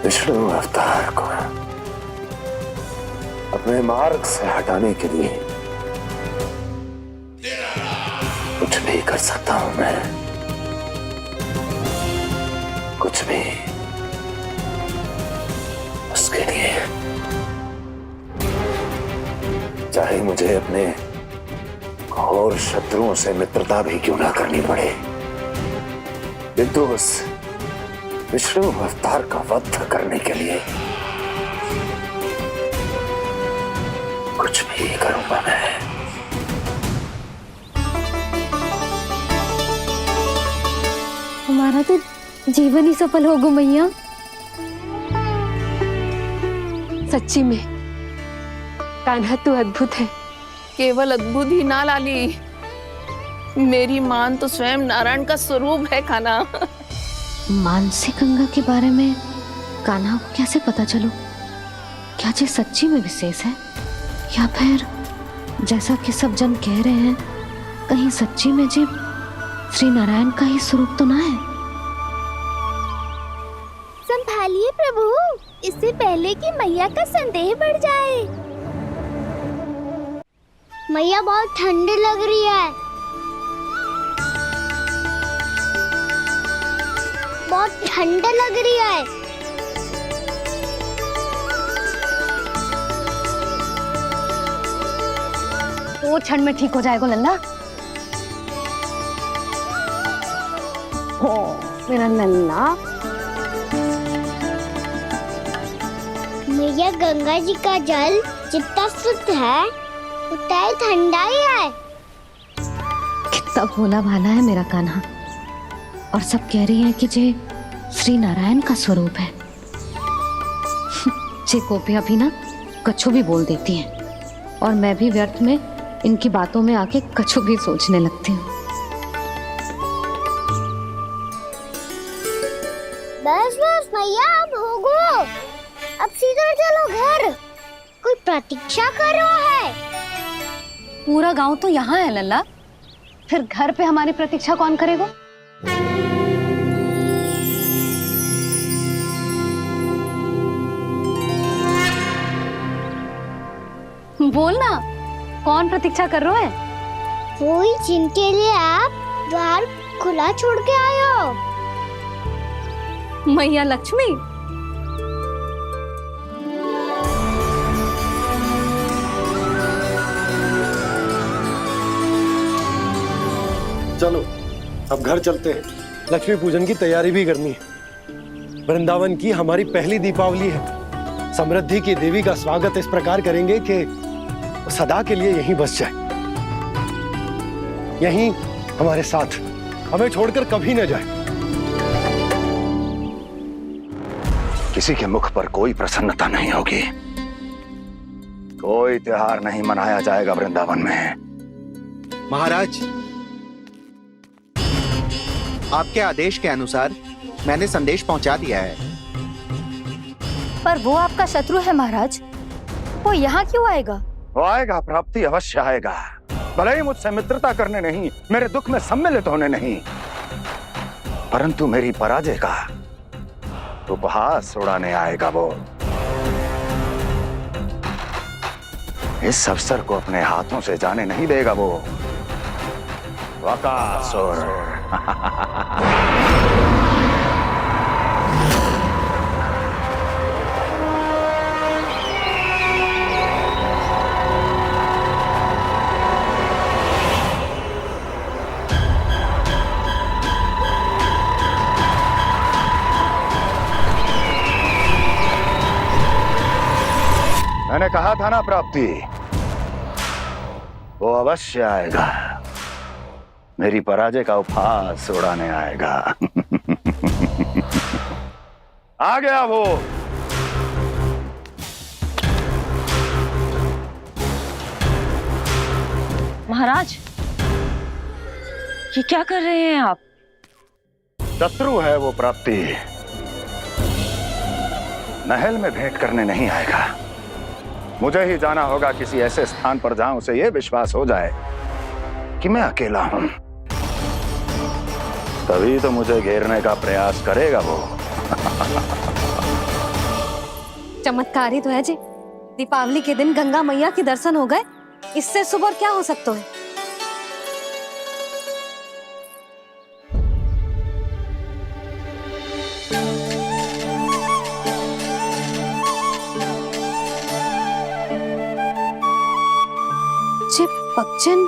विष्णु अवतार को अपने मार्ग से हटाने के लिए कुछ भी कर सकता हूं मैं, कुछ भी। उसके लिए चाहे मुझे अपने घोर शत्रुओं से मित्रता भी क्यों ना करनी पड़े, किंतु उस विष्णु अवतार का वध करने के लिए कुछ भी करूंगा मैं। हमारा तो जीवन ही सफल होगा मैया। सच्ची में कान्हा तू अद्भुत है। केवल अद्भुत ही ना लाली, मेरी मान तो स्वयं नारायण का स्वरूप है कान्हा। मानसी गंगा के बारे में कान्हा को कैसे पता चलो? क्या ये सच्ची में विशेष है या फिर जैसा कि सब जन कह रहे हैं, कहीं सच्ची में जी श्री नारायण का ही स्वरूप तो ना है? संभालिए प्रभु, इससे पहले कि मैया का संदेह बढ़ जाए। मैया बहुत ठंडी लग रही है, बहुत ठंड लग रही है। वो क्षण में ठीक हो जाएगा लल्ला। हो मेरा लल्ला। मैया गंगा जी का जल जितना शुद्ध है उतना ही ठंडा ही है। कितना भोला भाला है मेरा कान्हा। और सब कह रही हैं कि जे श्री नारायण का स्वरूप है। जे गोपियां भी ना कछु भी बोल देती हैं और मैं भी व्यर्थ में इनकी बातों में आके कछु भी सोचने लगती हूँ। बस बस मैया, अब होगो, अब सीधा चलो घर। कोई प्रतीक्षा कर रहा है। पूरा गांव तो यहाँ है लल्ला, फिर घर पे हमारी प्रतीक्षा कौन करेगा? बोलना, कौन प्रतीक्षा कर रहा है? वही जिनके लिए आप द्वार खुला छोड़ के आए हो। मैया लक्ष्मी। चलो अब घर चलते हैं, लक्ष्मी पूजन की तैयारी भी करनी है। वृंदावन की हमारी पहली दीपावली है। समृद्धि की देवी का स्वागत इस प्रकार करेंगे कि सदा के लिए यहीं बस जाए, यहीं हमारे साथ, हमें छोड़कर कभी न जाए। किसी के मुख पर कोई प्रसन्नता नहीं होगी, कोई त्योहार नहीं मनाया जाएगा वृंदावन में। महाराज, आपके आदेश के अनुसार मैंने संदेश पहुंचा दिया है। पर वो आपका शत्रु है महाराज, वो यहाँ क्यों आएगा? वो आएगा, प्राप्ति अवश्य आएगा। भले ही मुझसे मित्रता करने नहीं, मेरे दुख में सम्मिलित होने नहीं, परंतु मेरी पराजय का उपहास उड़ाने आएगा वो। इस अवसर को अपने हाथों से जाने नहीं देगा वो। वकासुर। मैंने कहा था ना प्राप्ति, वो अवश्य आएगा, मेरी पराजय का उपहास उड़ाने आएगा। आ गया वो। महाराज, ये क्या कर रहे हैं आप? शत्रु है वो प्राप्ति, महल में भेंट करने नहीं आएगा। मुझे ही जाना होगा किसी ऐसे स्थान पर जहां उसे यह विश्वास हो जाए कि मैं अकेला हूं, तभी तो मुझे घेरने का प्रयास करेगा वो। चमत्कार ही तो है जी। दीपावली के दिन गंगा मैया के दर्शन हो गए, इससे शुभ और क्या हो सकता है। जे पक्षन,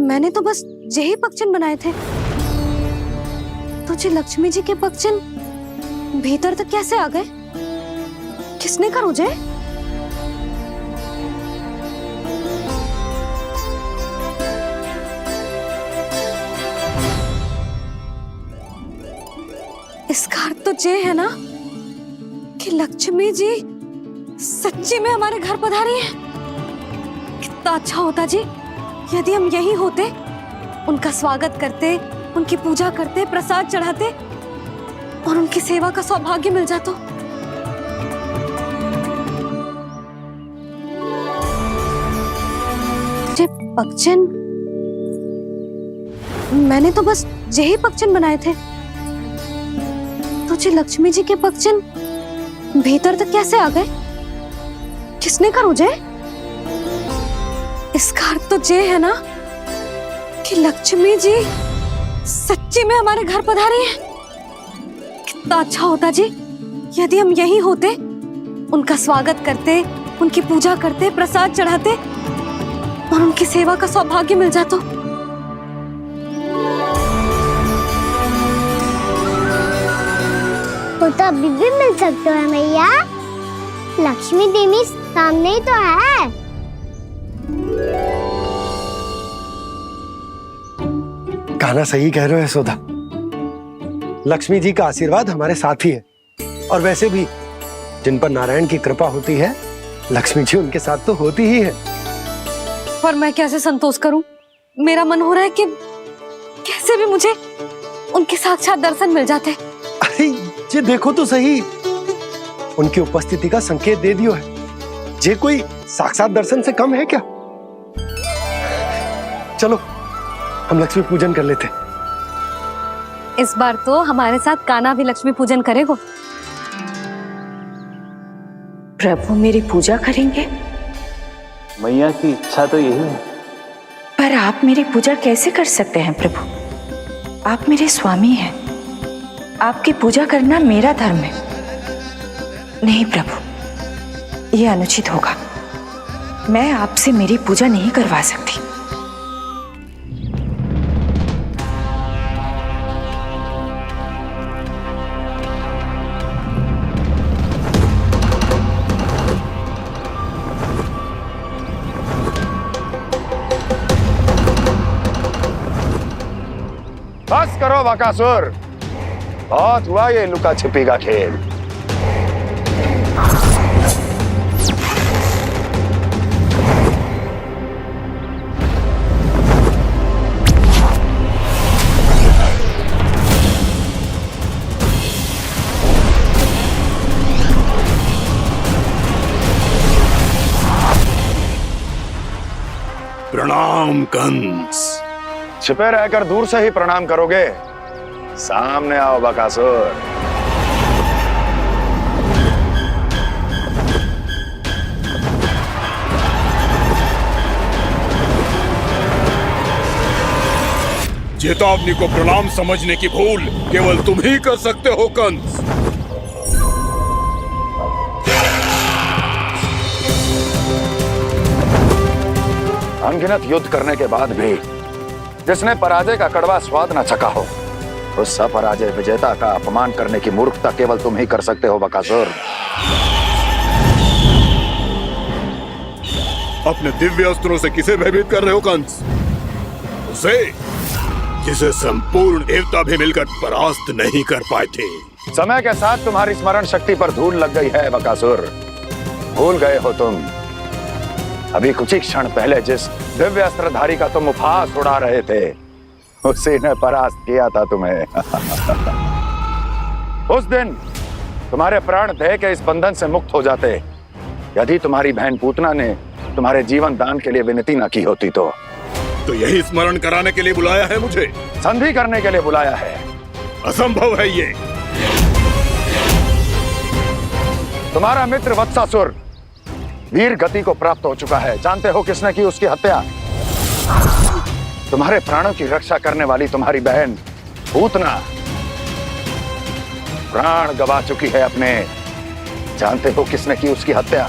मैंने तो बस यही पक्षन बनाए थे, तो जे लक्ष्मी जी के पक्षन भीतर तक कैसे आ गए? किसने कर मुझे? इसका अर्थ तो ये है ना कि लक्ष्मी जी सच्ची में हमारे घर पधारी है। कितना अच्छा होता जी यदि हम यहीं होते, उनका स्वागत करते, उनकी पूजा करते, प्रसाद चढ़ाते और उनकी सेवा का सौभाग्य मिल जाता। जे पक्षन, मैंने तो बस यही पक्षन बनाए थे, तो जे लक्ष्मी जी के पक्षन भीतर तक कैसे आ गए? किसने कर मुझे? इसका अर्थ तो ये है ना कि लक्ष्मी जी सच्ची में हमारे घर पधारी है। कितना अच्छा होता जी यदि हम यहीं होते, उनका स्वागत करते, उनकी पूजा करते, प्रसाद चढ़ाते और उनकी सेवा का सौभाग्य मिल जाता। वो तो अभी भी मिल सकते हैं मैया, लक्ष्मी देवी सामने ही तो है। कान्हा सही कह रहे हो यशोदा, लक्ष्मी जी का आशीर्वाद हमारे साथ ही है। और वैसे भी जिन पर नारायण की कृपा होती है, लक्ष्मी जी उनके साथ तो होती ही है। पर मैं कैसे संतोष करूं? मेरा मन हो रहा है कि कैसे भी मुझे उनके साक्षात दर्शन मिल जाते। अरे ये देखो तो सही, उनकी उपस्थिति का संकेत दे दियो है। ये कोई साक्षात दर्शन से कम है क्या? चलो हम लक्ष्मी पूजन कर लेते। इस बार तो हमारे साथ कान्हा भी लक्ष्मी पूजन करेगा। प्रभु मेरी पूजा करेंगे? मैया की इच्छा तो यही है। पर आप मेरी पूजा कैसे कर सकते हैं प्रभु? आप मेरे स्वामी हैं, आपकी पूजा करना मेरा धर्म है। नहीं प्रभु, यह अनुचित होगा। मैं आपसे मेरी पूजा नहीं करवा सकती। बस करो बकासुर, बहुत हुआ ये लुका छिपी का खेल। प्रणाम कंस। छिपे रहकर दूर से ही प्रणाम करोगे? सामने आओ बकासुर। चेतावनी को प्रणाम समझने की भूल केवल तुम ही कर सकते हो कंस। अनगिनत युद्ध करने के बाद भी जिसने पराजय का कड़वा स्वाद न चखा हो, उस अपराजय विजेता का अपमान करने की मूर्खता केवल तुम ही कर सकते हो बकासुर। अपने दिव्य अस्त्रों से किसे भयभीत कर रहे हो कंस? उसे जिसे संपूर्ण देवता भी मिलकर परास्त नहीं कर पाए थे। समय के साथ तुम्हारी स्मरण शक्ति पर धूल लग गई है बकासुर। भूल गए हो तुम अभी कुछ ही क्षण पहले जिस दिव्य अस्त्रधारी का तुम उपहास उड़ा रहे थे, उसी ने परास्त किया था तुम्हें। उस दिन तुम्हारे प्राण दे के इस बंधन से मुक्त हो जाते, यदि तुम्हारी बहन पूतना ने तुम्हारे जीवन दान के लिए विनती न की होती तो यही स्मरण कराने के लिए बुलाया है मुझे? संधि करने के लिए बुलाया है। असंभव है ये। तुम्हारा मित्र वत्सासुर वीर गति को प्राप्त हो चुका है। जानते हो किसने की उसकी हत्या? तुम्हारे प्राणों की रक्षा करने वाली तुम्हारी बहन पूतना प्राण गवा चुकी है अपने। जानते हो किसने की उसकी हत्या?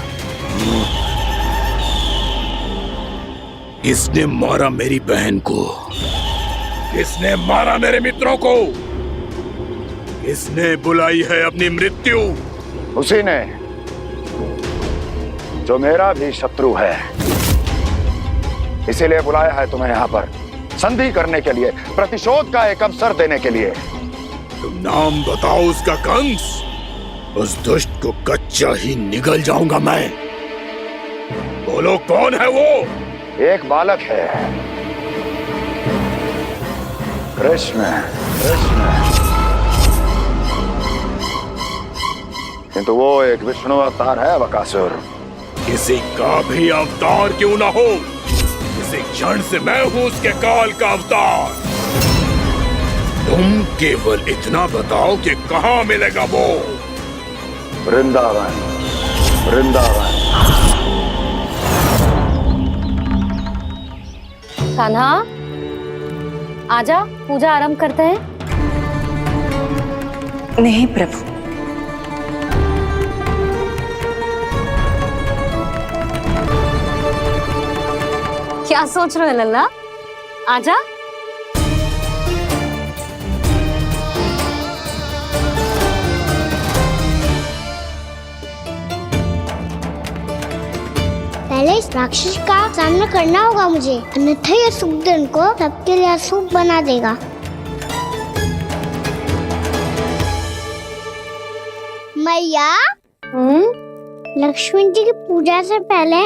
किसने मारा मेरी बहन को? किसने मारा मेरे मित्रों को? किसने बुलाई है अपनी मृत्यु? उसी ने जो मेरा भी शत्रु है। इसीलिए बुलाया है तुम्हें यहाँ पर, संधि करने के लिए, प्रतिशोध का एक अवसर देने के लिए। तुम नाम बताओ उसका कंस। उस दुष्ट को कच्चा ही निगल जाऊंगा मैं। बोलो कौन है वो? एक बालक है, कृष्ण। किंतु वो एक विष्णु अवतार है बकासुर। किसी का भी अवतार क्यों ना हो, किसी क्षण से मैं हूं उसके काल का अवतार। तुम केवल इतना बताओ कि कहां मिलेगा वो? वृंदावन, वृंदावन। कान्हा, आजा, पूजा आरंभ करते हैं। नहीं प्रभु, क्या सोच रहे हो लल्ला? आजा। पहले इस राक्षस का सामना करना होगा मुझे, अन्यथा ये शुभ दिन को सबके लिए अशुभ बना देगा। मैया, लक्ष्मण जी की पूजा से पहले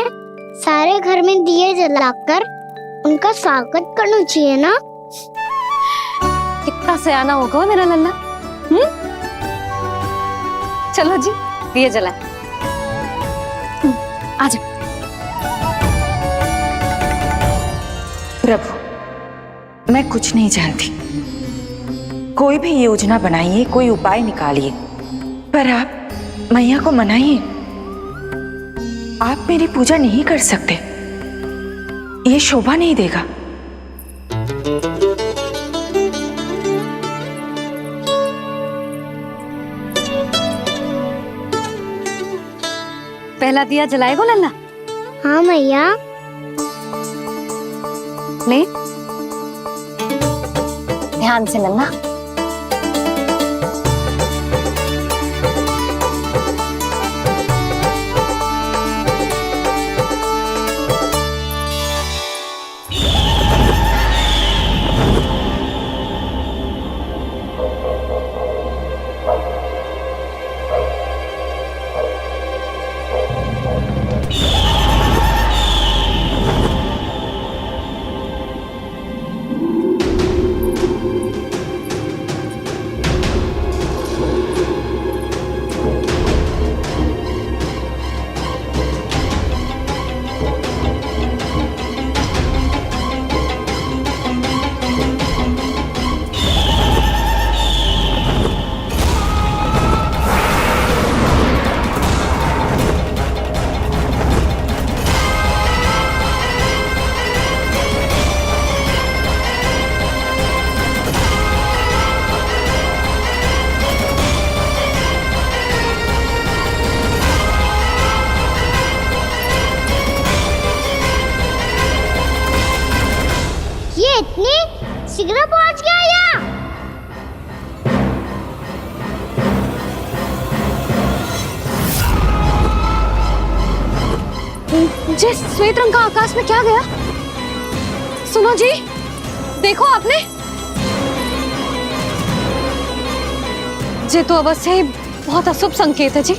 सारे घर में दिए जलाकर उनका स्वागत करना चाहिए ना? कितना सयाना होगा मेरा लल्ला। चलो जी, दिए जलाए। आजा। प्रभु, मैं कुछ नहीं जानती। कोई भी योजना बनाइए, कोई उपाय निकालिए, पर आप मैया को मनाइए। आप मेरी पूजा नहीं कर सकते, ये शोभा नहीं देगा। पहला दिया जलाएगो लल्ला? हाँ मैया। ले, ध्यान से लल्ला। शीघ्र पहुंच गया यहाँ। जे श्वेत रंग का आकाश में क्या गया? सुनो जी, देखो आपने, जे तो अवश्य ही बहुत अशुभ संकेत है जी।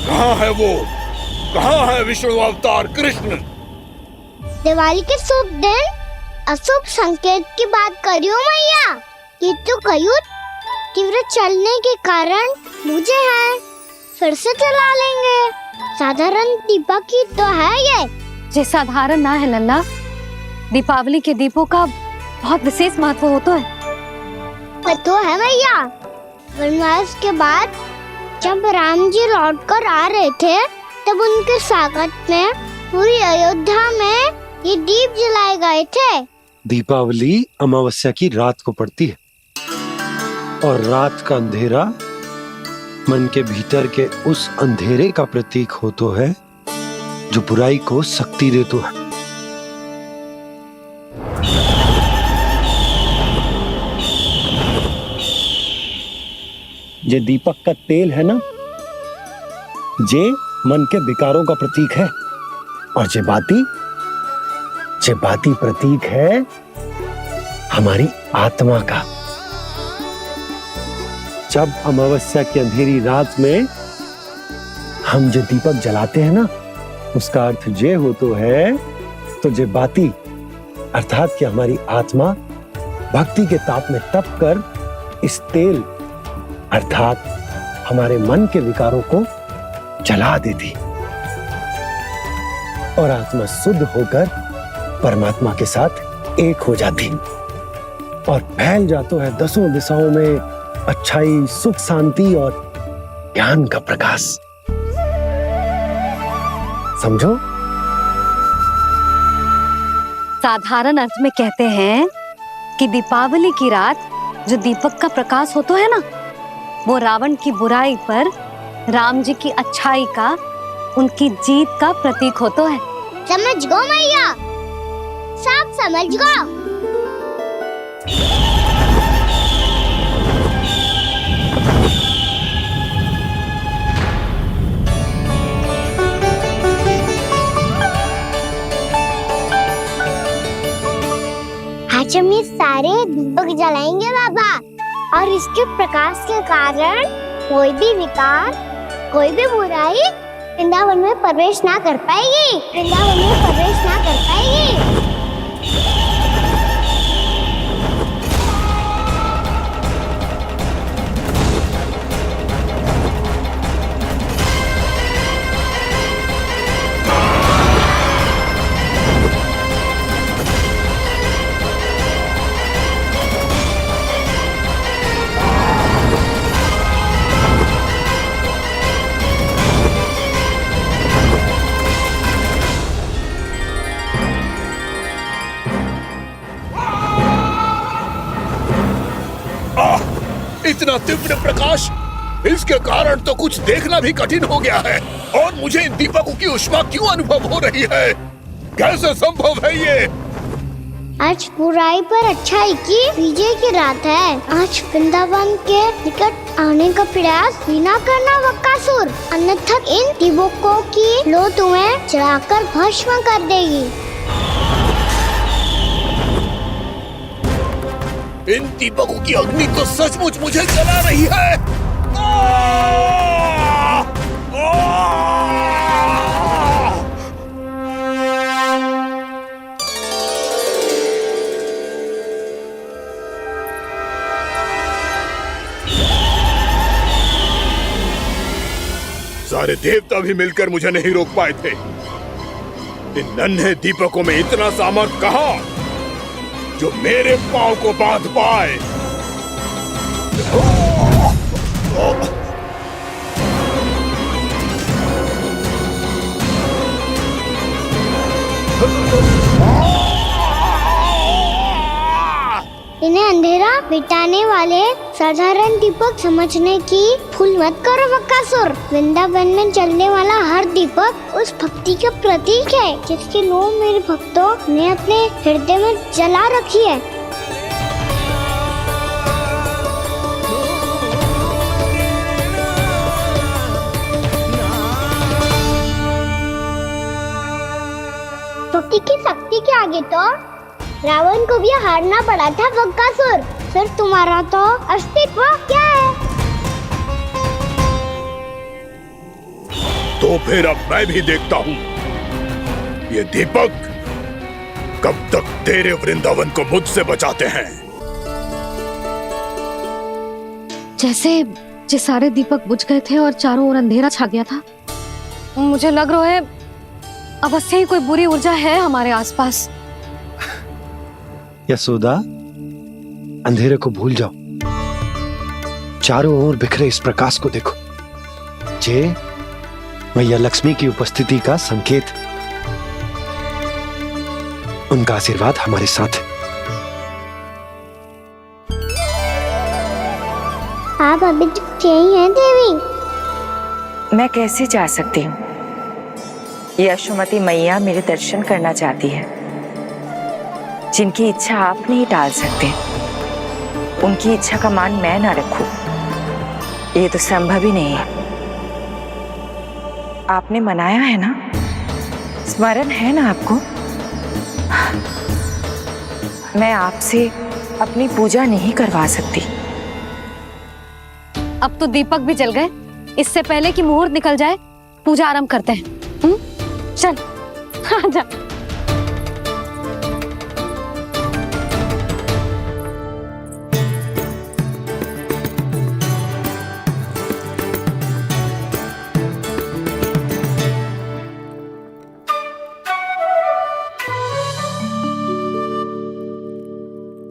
कहाँ है वो? कहाँ है विष्णु अवतार कृष्ण? दिवाली के शुभ दिन अशुभ संकेत की बात कर रही हूँ मैया। ये तो कयूत तीव्र चलने के कारण मुझे है, फिर से चला लेंगे। साधारण दीपक ही तो है ये साधारण ना है लल्ला, दीपावली के दीपों का बहुत विशेष महत्व होता है। तो है मैया, वनवास के बाद जब राम जी लौट कर आ रहे थे तब उनके स्वागत में पूरी अयोध्या में ये दीप जलाए गए थे। दीपावली अमावस्या की रात को पड़ती है और रात का अंधेरा मन के भीतर के उस अंधेरे का प्रतीक हो तो है जो बुराई को शक्ति दे तो है। ये दीपक का तेल है ना, जे मन के विकारों का प्रतीक है, और जे बाती प्रतीक है हमारी आत्मा का। जब अमावस्या की अंधेरी रात में हम जो दीपक जलाते हैं ना, उसका अर्थ जे हो तो है, तो जे बाती अर्थात कि हमारी आत्मा भक्ति के ताप में तप कर इस तेल अर्थात हमारे मन के विकारों को जला देती और आत्मा शुद्ध होकर परमात्मा के साथ एक हो जाती और फैल जाता है दसों दिशाओं में अच्छाई, सुख, शांति और ज्ञान का प्रकाश। समझो? साधारण अर्थ में कहते हैं कि दीपावली की रात जो दीपक का प्रकाश होता है ना, वो रावण की बुराई पर राम जी की अच्छाई का, उनकी जीत का प्रतीक होता है। समझ गो मैया, सब समझ गो। आज हम ये सारे दीपक जलाएंगे बाबा, और इसके प्रकाश के कारण कोई भी विकार, कोई भी बुराई वृंदावन में प्रवेश ना कर पाएगी, वृंदावन में प्रवेश ना कर पाएगी। इतना तीव्र प्रकाश, इसके कारण तो कुछ देखना भी कठिन हो गया है। और मुझे इन दीपकों की ऊष्मा क्यों अनुभव हो रही है? कैसे संभव है ये? आज बुराई पर अच्छाई की विजय की रात है। आज वृंदावन के निकट आने का प्रयास भी ना करना बकासुर, अन्यथा इन दीपकों की लो तुम्हें जलाकर भस्म कर देगी। इन दीपकों की अग्नि तो सचमुच मुझे जला रही है। सारे देवता भी मिलकर मुझे नहीं रोक पाए थे। इन नन्हे दीपकों में इतना सामर्थ्य कहां जो मेरे पांव को बांध पाए। इन्हें अंधेरा मिटाने वाले साधारण दीपक समझने की भूल मत करो बकासुर। वृंदावन में जलने वाला हर दीपक उस भक्ति का प्रतीक है जिसकी लो मेरे भक्तों ने अपने हृदय में जला रखी है। भक्ति की शक्ति के आगे तो रावण को भी हारना पड़ा था बकासुर। फिर तुम्हारा तो अस्तित्व क्या है? तो फिर अब मैं भी देखता हूँ ये दीपक कब तक तेरे वृंदावन को मुझसे बचाते हैं। जैसे ये सारे दीपक बुझ गए थे और चारों ओर अंधेरा छा गया था, मुझे लग रहा है अवश्य ही कोई बुरी ऊर्जा है हमारे आसपास। यशोदा, अंधेरे को भूल जाओ, चारों ओर बिखरे इस प्रकाश को देखो। जे मैया लक्ष्मी की उपस्थिति का संकेत, उनका आशीर्वाद हमारे साथ है। आप अभी तक यही हैं देवी? मैं कैसे जा सकती हूँ? यशोमती मैया मेरे दर्शन करना चाहती है। जिनकी इच्छा आप नहीं टाल सकते, उनकी इच्छा का मान मैं ना रखूं, ये तो संभव ही नहीं है। आपने मनाया है ना, स्मरण है ना आपको? मैं आपसे अपनी पूजा नहीं करवा सकती। अब तो दीपक भी जल गए, इससे पहले कि मुहूर्त निकल जाए पूजा आरंभ करते हैं। चल आजा।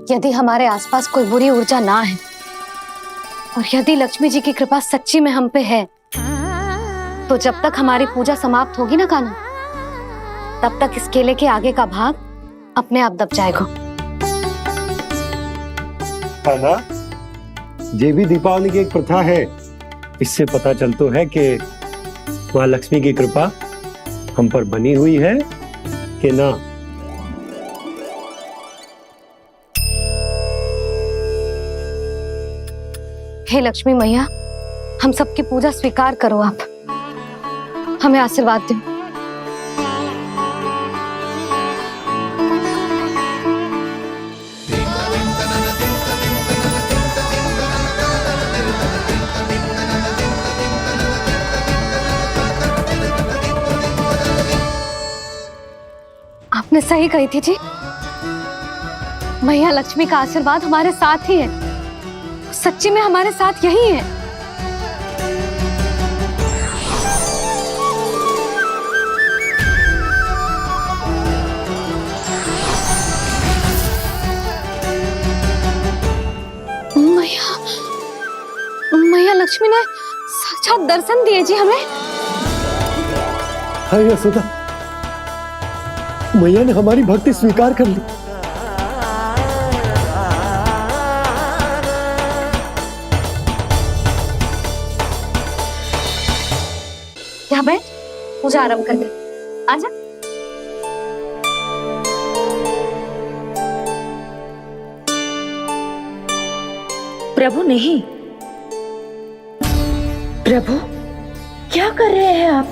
यदि हमारे आसपास कोई बुरी ऊर्जा ना है और यदि लक्ष्मी जी की कृपा सच्ची में हम पे है, तो जब तक हमारी पूजा समाप्त होगी ना कान्हा, तब तक इस केले के आगे का भाग अपने आप दब जाएगा। कान्हा, ये भी दीपावली की एक प्रथा है। इससे पता चलता है कि माँ लक्ष्मी की कृपा हम पर बनी हुई है कि ना। हे लक्ष्मी मैया, हम सबकी पूजा स्वीकार करो, आप हमें आशीर्वाद दो। आपने सही कही थी जी, मैया लक्ष्मी का आशीर्वाद हमारे साथ ही है, सच्ची में हमारे साथ यही है। मैया लक्ष्मी ने साक्षात दर्शन दिए जी हमें। हाय यशोदा, मैया ने हमारी भक्ति स्वीकार कर ली। यहाँ बैठ, पूजा आरंभ कर दे। आजा। प्रभु नहीं, प्रभु क्या कर रहे हैं आप?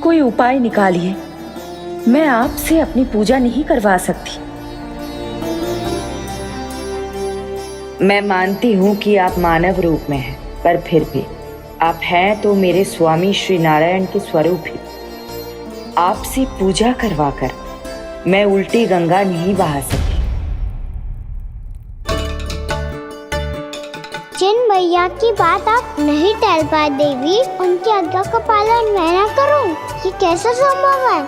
कोई उपाय निकालिए, मैं आपसे अपनी पूजा नहीं करवा सकती। मैं मानती हूँ कि आप मानव रूप में हैं, पर फिर भी आप हैं तो मेरे स्वामी श्री नारायण के स्वरूप ही। आपसे पूजा करवाकर मैं उल्टी गंगा नहीं बहा सकती। जिन भैया की बात आप नहीं टल पाए देवी, उनकी आज्ञा का पालन मैं ना करूं, ये कैसे संभव है?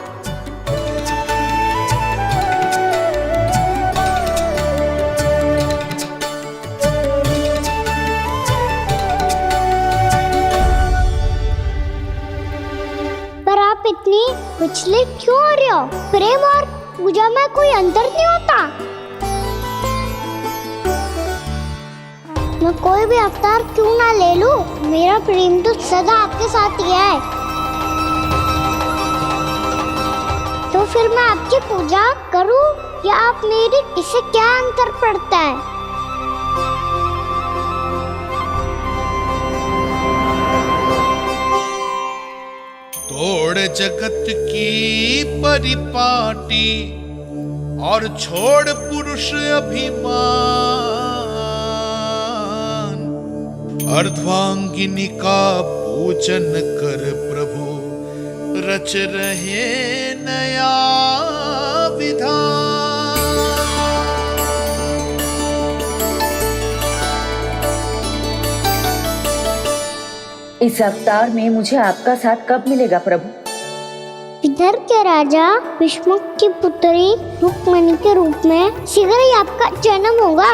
पर आप इतनी विचलित क्यों हो रहे हो? प्रेम और पूजा में कोई अंतर नहीं होता। मैं कोई भी अवतार क्यों ना ले लूं, मेरा प्रेम तो सदा आपके साथ ही है। तो फिर मैं आपकी पूजा करूं या आप मेरी, इससे क्या अंतर पड़ता है? तोड़ जगत की परिपाटी और छोड़ पुरुष अभिमान, अर्धांगिनी का पूजन कर प्रभु रच रहे नया विधान। इस अवतार में मुझे आपका साथ कब मिलेगा प्रभु? इधर के राजा विष्णु की पुत्री रुक्मणी के रूप में शीघ्र ही आपका जन्म होगा।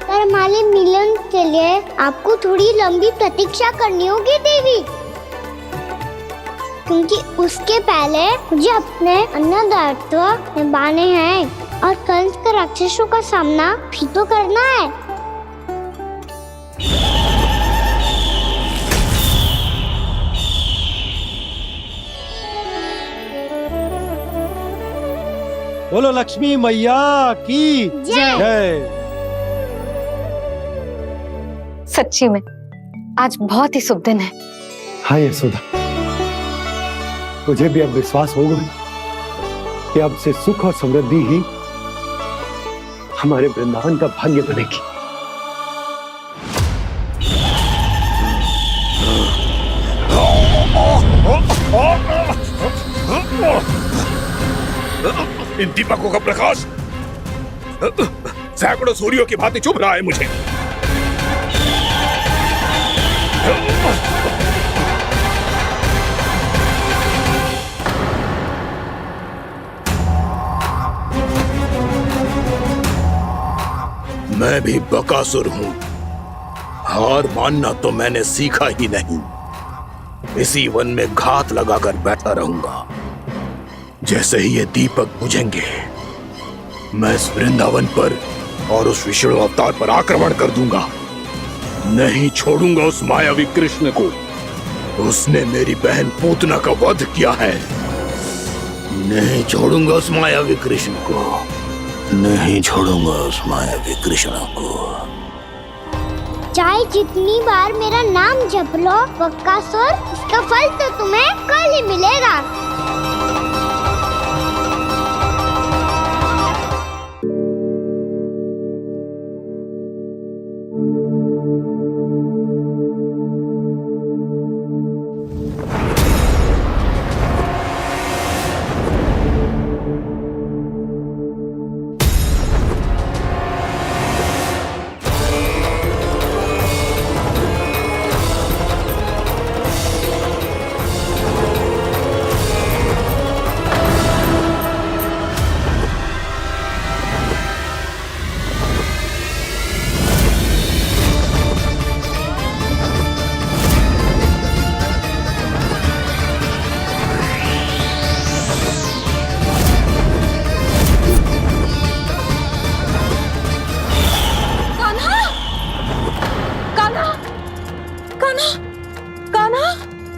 पर हमारे मिलन के लिए आपको थोड़ी लंबी प्रतीक्षा करनी होगी देवी, क्योंकि उसके पहले मुझे अपने अन्य दायित्व निभाने हैं और कंस के राक्षसों का सामना भी तो करना है। बोलो लक्ष्मी मैया की जय। सच्ची में आज बहुत ही शुभ दिन है। हाँ यशोदा, तुझे भी अब विश्वास होगा कि अब से सुख और समृद्धि ही हमारे वृंदावन का भाग्य बनेगी। इन दीपकों का प्रकाश सैकड़ों सूर्यों की भांति चुभ रहा है मुझे। मैं भी बकासुर हूं, हार मानना तो मैंने सीखा ही नहीं। इसी वन में घात लगाकर बैठा रहूंगा। जैसे ही ये दीपक बुझेंगे, मैं इस वृंदावन पर और उस विष्णु अवतार पर आक्रमण कर दूंगा। नहीं छोड़ूंगा उस मायावी कृष्ण को। उसने मेरी बहन पूतना का वध किया है। नहीं छोड़ूंगा उस मायावी कृष्ण को। नहीं छोड़ूंगा उस मायावी कृष्ण को। चाहे जितनी बार मेरा नाम जप लो बकासुर, इसका फल तो तुम्हें कल ही मिलेगा।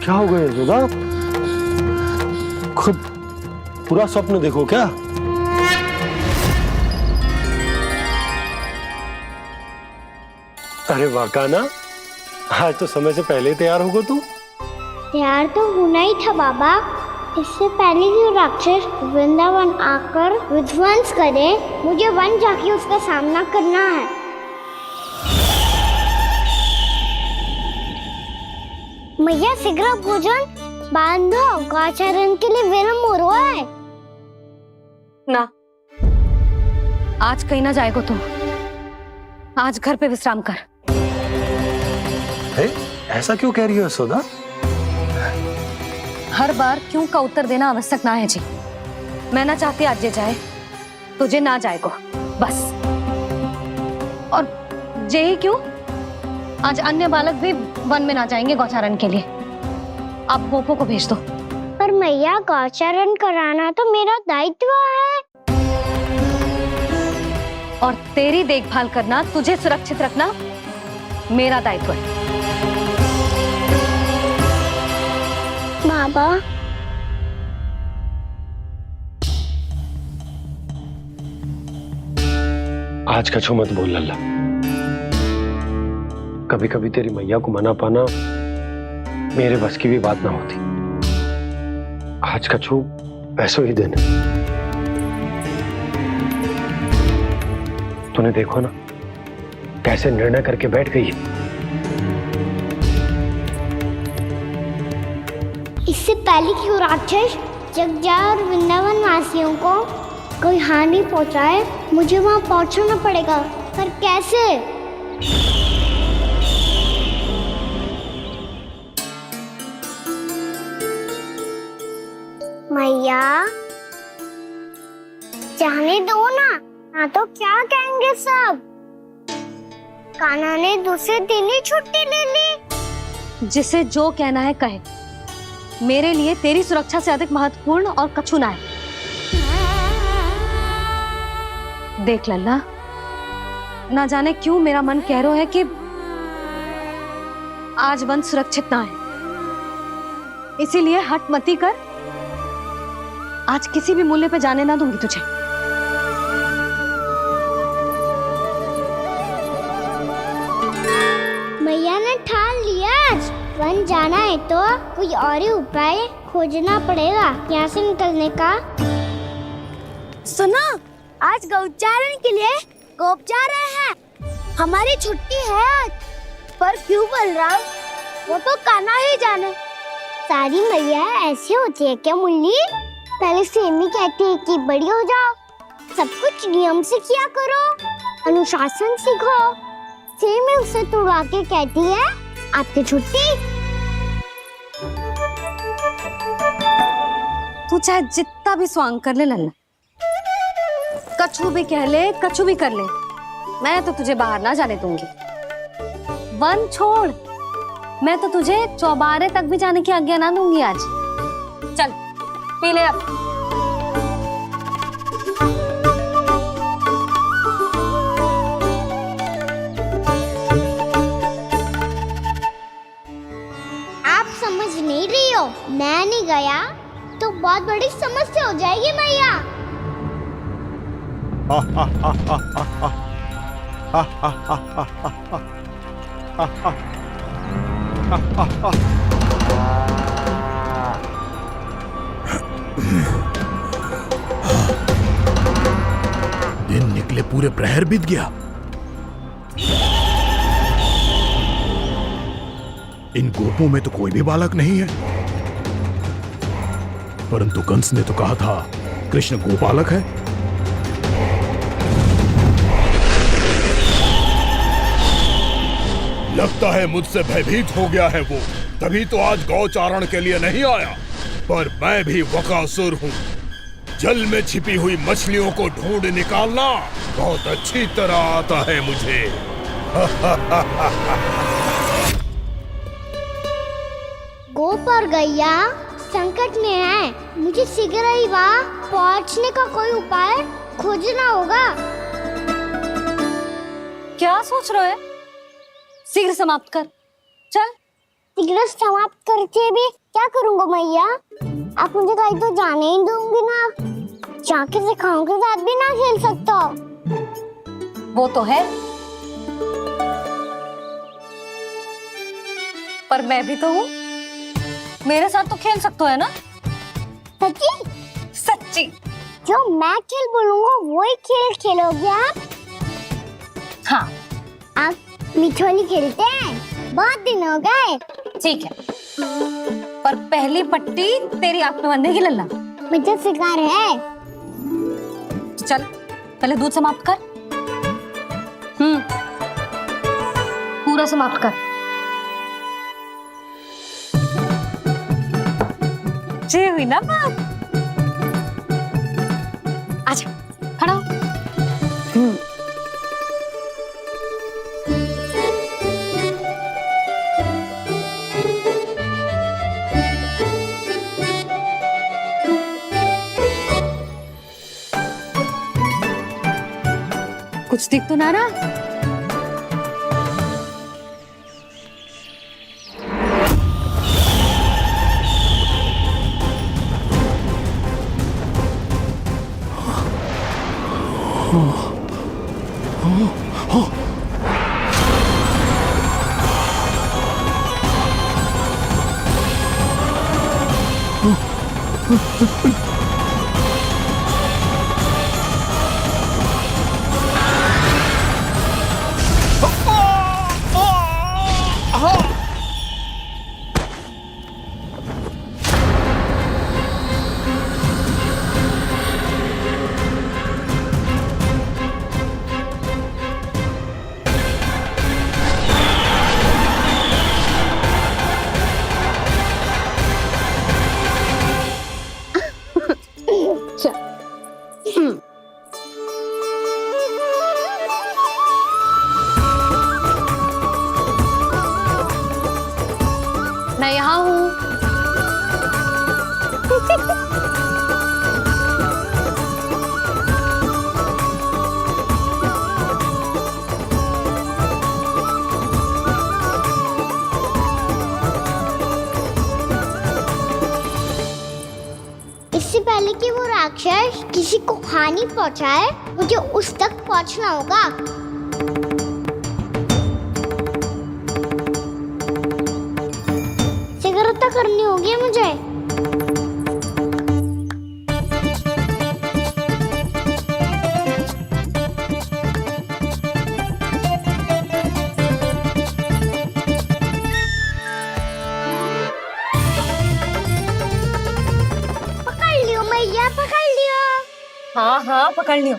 क्या हो गया यशोदा? खुद पूरा स्वप्न देखो क्या? अरे वाह कान्हा, आज तो समय से पहले तैयार होगा तू। तैयार तो होना ही था बाबा। इससे पहले कि राक्षस वृंदावन आकर विध्वंस करे, मुझे वन जाके उसका सामना करना है। मैया शीघ्र भोजन बांधो, गौचरण के लिए विलंब हो रहा है। ना, आज कहीं ना जाएगो तुम। आज घर पे विश्राम कर। ऐसा क्यों कह रही हो यशोदा? हर बार क्यों का उत्तर देना आवश्यक ना है जी। मैं ना चाहती आज ये जाए, तुझे ना जाएगो बस। और जे ही क्यों, आज अन्य बालक भी वन में ना जाएंगे गौचारण के लिए। आप गोपो को भेज दो। पर मैया गौचारण कराना तो मेरा दायित्व है। और तेरी देखभाल करना, तुझे सुरक्षित रखना मेरा दायित्व है। बाबा, आज कछु मत बोल लल्ला। कभी कभी तेरी मैया को मना पाना मेरे बस की भी बात ना होती। आज कछु पैसों ही दिन। तूने देखो ना कैसे निर्णय करके बैठ गई है। इससे पहले कि वो राक्षस जगजा और वृंदावन वासियों को कोई हानि पहुंचाए, मुझे वहां पहुंचना पड़ेगा। पर कैसे? मैया जाने दो ना तो क्या कहेंगे सब। कान्हा ने दूसरे दिन ही छुट्टी ले ली। जिसे जो कहना है कहे, मेरे लिए तेरी सुरक्षा से अधिक महत्वपूर्ण और कछु ना है। देख लल्ला, ना जाने क्यों मेरा मन कह रहा है कि आज वन सुरक्षित ना है, इसीलिए हट मती कर। आज किसी भी मूल्य पे जाने ना दूंगी तुझे। मैया ने ठान लिया, वन जाना है तो कोई और ही उपाय खोजना पड़ेगा यहाँ से निकलने का। सुनो, आज गौचारण के लिए गोप जा रहे हैं। हमारी छुट्टी है आज। पर क्यों बलराम? वो तो कान्हा ही जाने। सारी मैया ऐसी होती है क्या मुल्ली? पहले से अम्मी कहती है कि बड़ी हो जाओ, सब कुछ नियम से किया करो, अनुशासन सीखो। सेम में उसे तुड़वा के कहती है आपकी छुट्टी। तू चाहे जितना भी स्वांग कर ले लल्ला, कछु भी कह ले, कछु भी कर ले, मैं तो तुझे बाहर ना जाने दूंगी। वन छोड़, मैं तो तुझे चौबारे तक भी जाने की आज्ञा ना दूंगी आज। चल पी ले अब। आप समझ नहीं रही हो, मैं नहीं गया तो बहुत बड़ी समस्या हो जाएगी मैया। दिन निकले पूरे प्रहर बीत गया। इन गोपों में तो कोई भी बालक नहीं है, परंतु कंस ने तो कहा था कृष्ण गोपालक है। लगता है मुझसे भयभीत हो गया है वो, तभी तो आज गौचारण के लिए नहीं आया। पर मैं भी वकासुर हूँ, जल में छिपी हुई मछलियों को ढूंढ निकालना बहुत अच्छी तरह आता है मुझे। गोप और गैया संकट में है, मुझे शीघ्र ही वहाँ पहुँचने का कोई उपाय खोजना होगा। क्या सोच रहे हो? शीघ्र समाप्त कर, चल। शीघ्र समाप्त करके भी क्या करूँगा मैया? आप मुझे कहीं तो जाने ही दूंगी ना, जाके सिखाओं के साथ भी ना खेल सकता। वो तो है, पर मैं भी तो हूँ, मेरे साथ तो खेल सकते हो है ना? सच्ची? सच्ची। जो मैं खेल बोलूँगा वही खेल खेलोगे आप? हाँ। आप मिठोली खेलते हैं? बहुत दिन हो गए। ठीक है, पर पहली पट्टी तेरी आंख में बांधने की लल्ला। मुझे शिकार है। चल पहले दूध समाप्त कर। पूरा समाप्त कर। जे हुई ना बात। आजा, खड़ा हो। कुछ दिख तो ना रहा? किसी को हानि पहुंचाए मुझे उस तक पहुंचना होगा। सिगरता करनी होगी मुझे। पकड़ लियो मैया, पकड़ लियो। हाँ हाँ पकड़ लियो।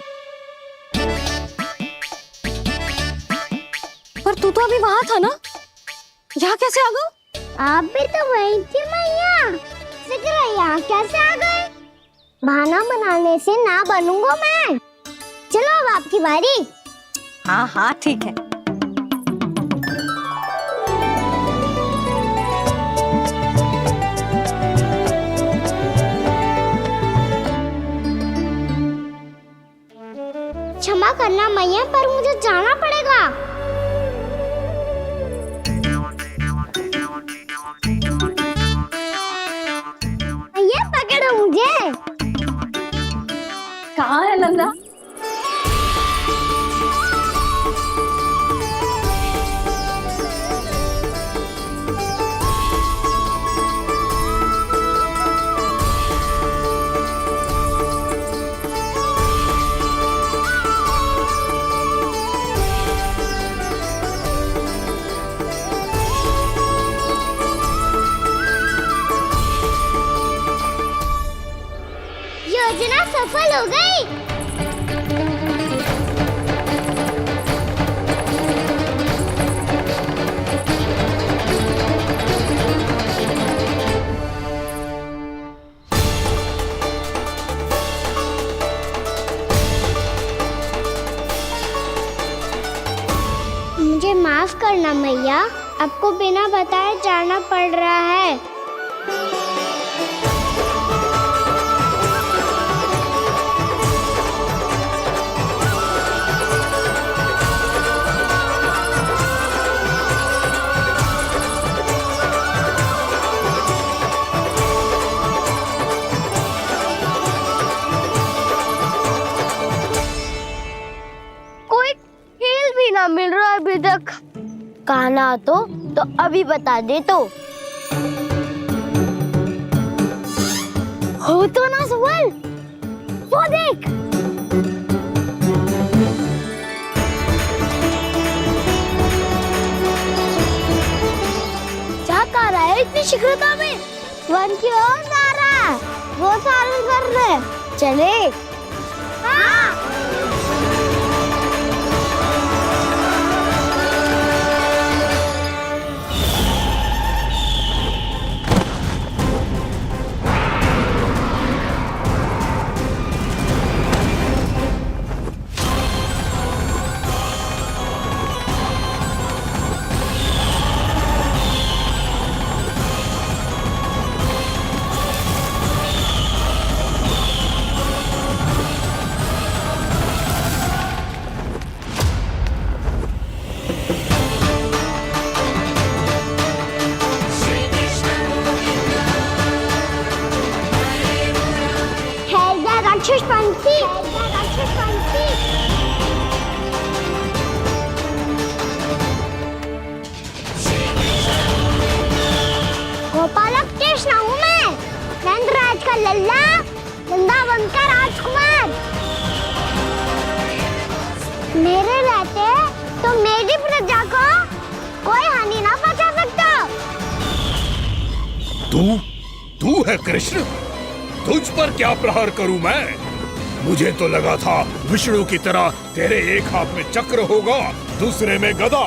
पर तू तो अभी वहां था ना, यहाँ कैसे आ गया? आप भी तो वही थी मैया, सिकरा यहाँ कैसे आ गए? बहाना बनाने से ना बनूंगा मैं। चलो अब आपकी बारी। हाँ हाँ ठीक है। क्षमा करना मैया, पर मुझे जाना पड़ेगा। मैया पकड़ो मुझे। कहाँ है नंदा? योजना सफल हो गई। मुझे माफ करना मैया, आपको बिना बताए जाना पड़ रहा है। मिल रहा है अभी तक। कहना तो अभी बता दे तो। हो तो ना सवाल, वो देख। क्या कर रहा है इतनी शीघ्रता में? वन की ओर जा रहा है, वो सारे कर रहे। चले। हाँ। राक्षसपंथी, राक्षसपंथी। गोपालक कृष्ण हूँ मैं, नंदराज का लल्ला, वृंदावन का राजकुमार। मेरे रहते तो मेरी प्रजा को कोई हानि ना पहुंचा सकता। तू है कृष्ण? तुझ पर क्या प्रहार करूं मैं? मुझे तो लगा था विष्णु की तरह तेरे एक हाथ में चक्र होगा, दूसरे में गदा,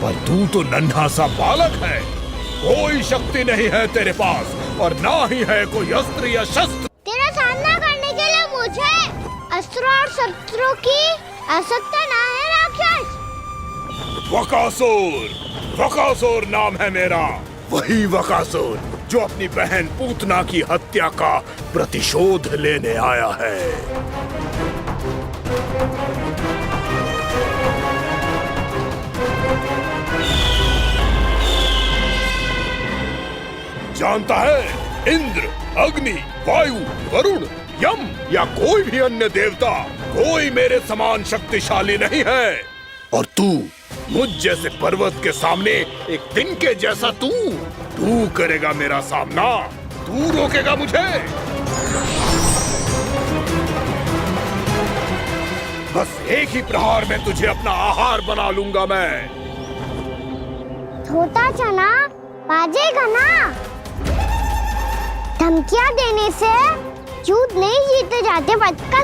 पर तू तो नन्हा सा बालक है। कोई शक्ति नहीं है तेरे पास और ना ही है कोई अस्त्र या शस्त्र। तेरा सामना करने के लिए मुझे अस्त्र और शस्त्रों की आवश्यकता ना है राक्षस। वकासुर, वकासुर नाम है मेरा, वही वकासुर जो अपनी बहन पूतना की हत्या का प्रतिशोध लेने आया है। जानता है, इंद्र, अग्नि, वायु, वरुण यम या कोई भी अन्य देवता कोई मेरे समान शक्तिशाली नहीं है। और तू मुझ जैसे पर्वत के सामने एक तिनके जैसा तू करेगा मेरा सामना, तू रोकेगा मुझे। बस एक ही प्रहार में तुझे अपना आहार बना लूंगा मैं। छोटा चना बाजेगा ना। धमकियां देने से युद्ध नहीं जीते जाते, बचकर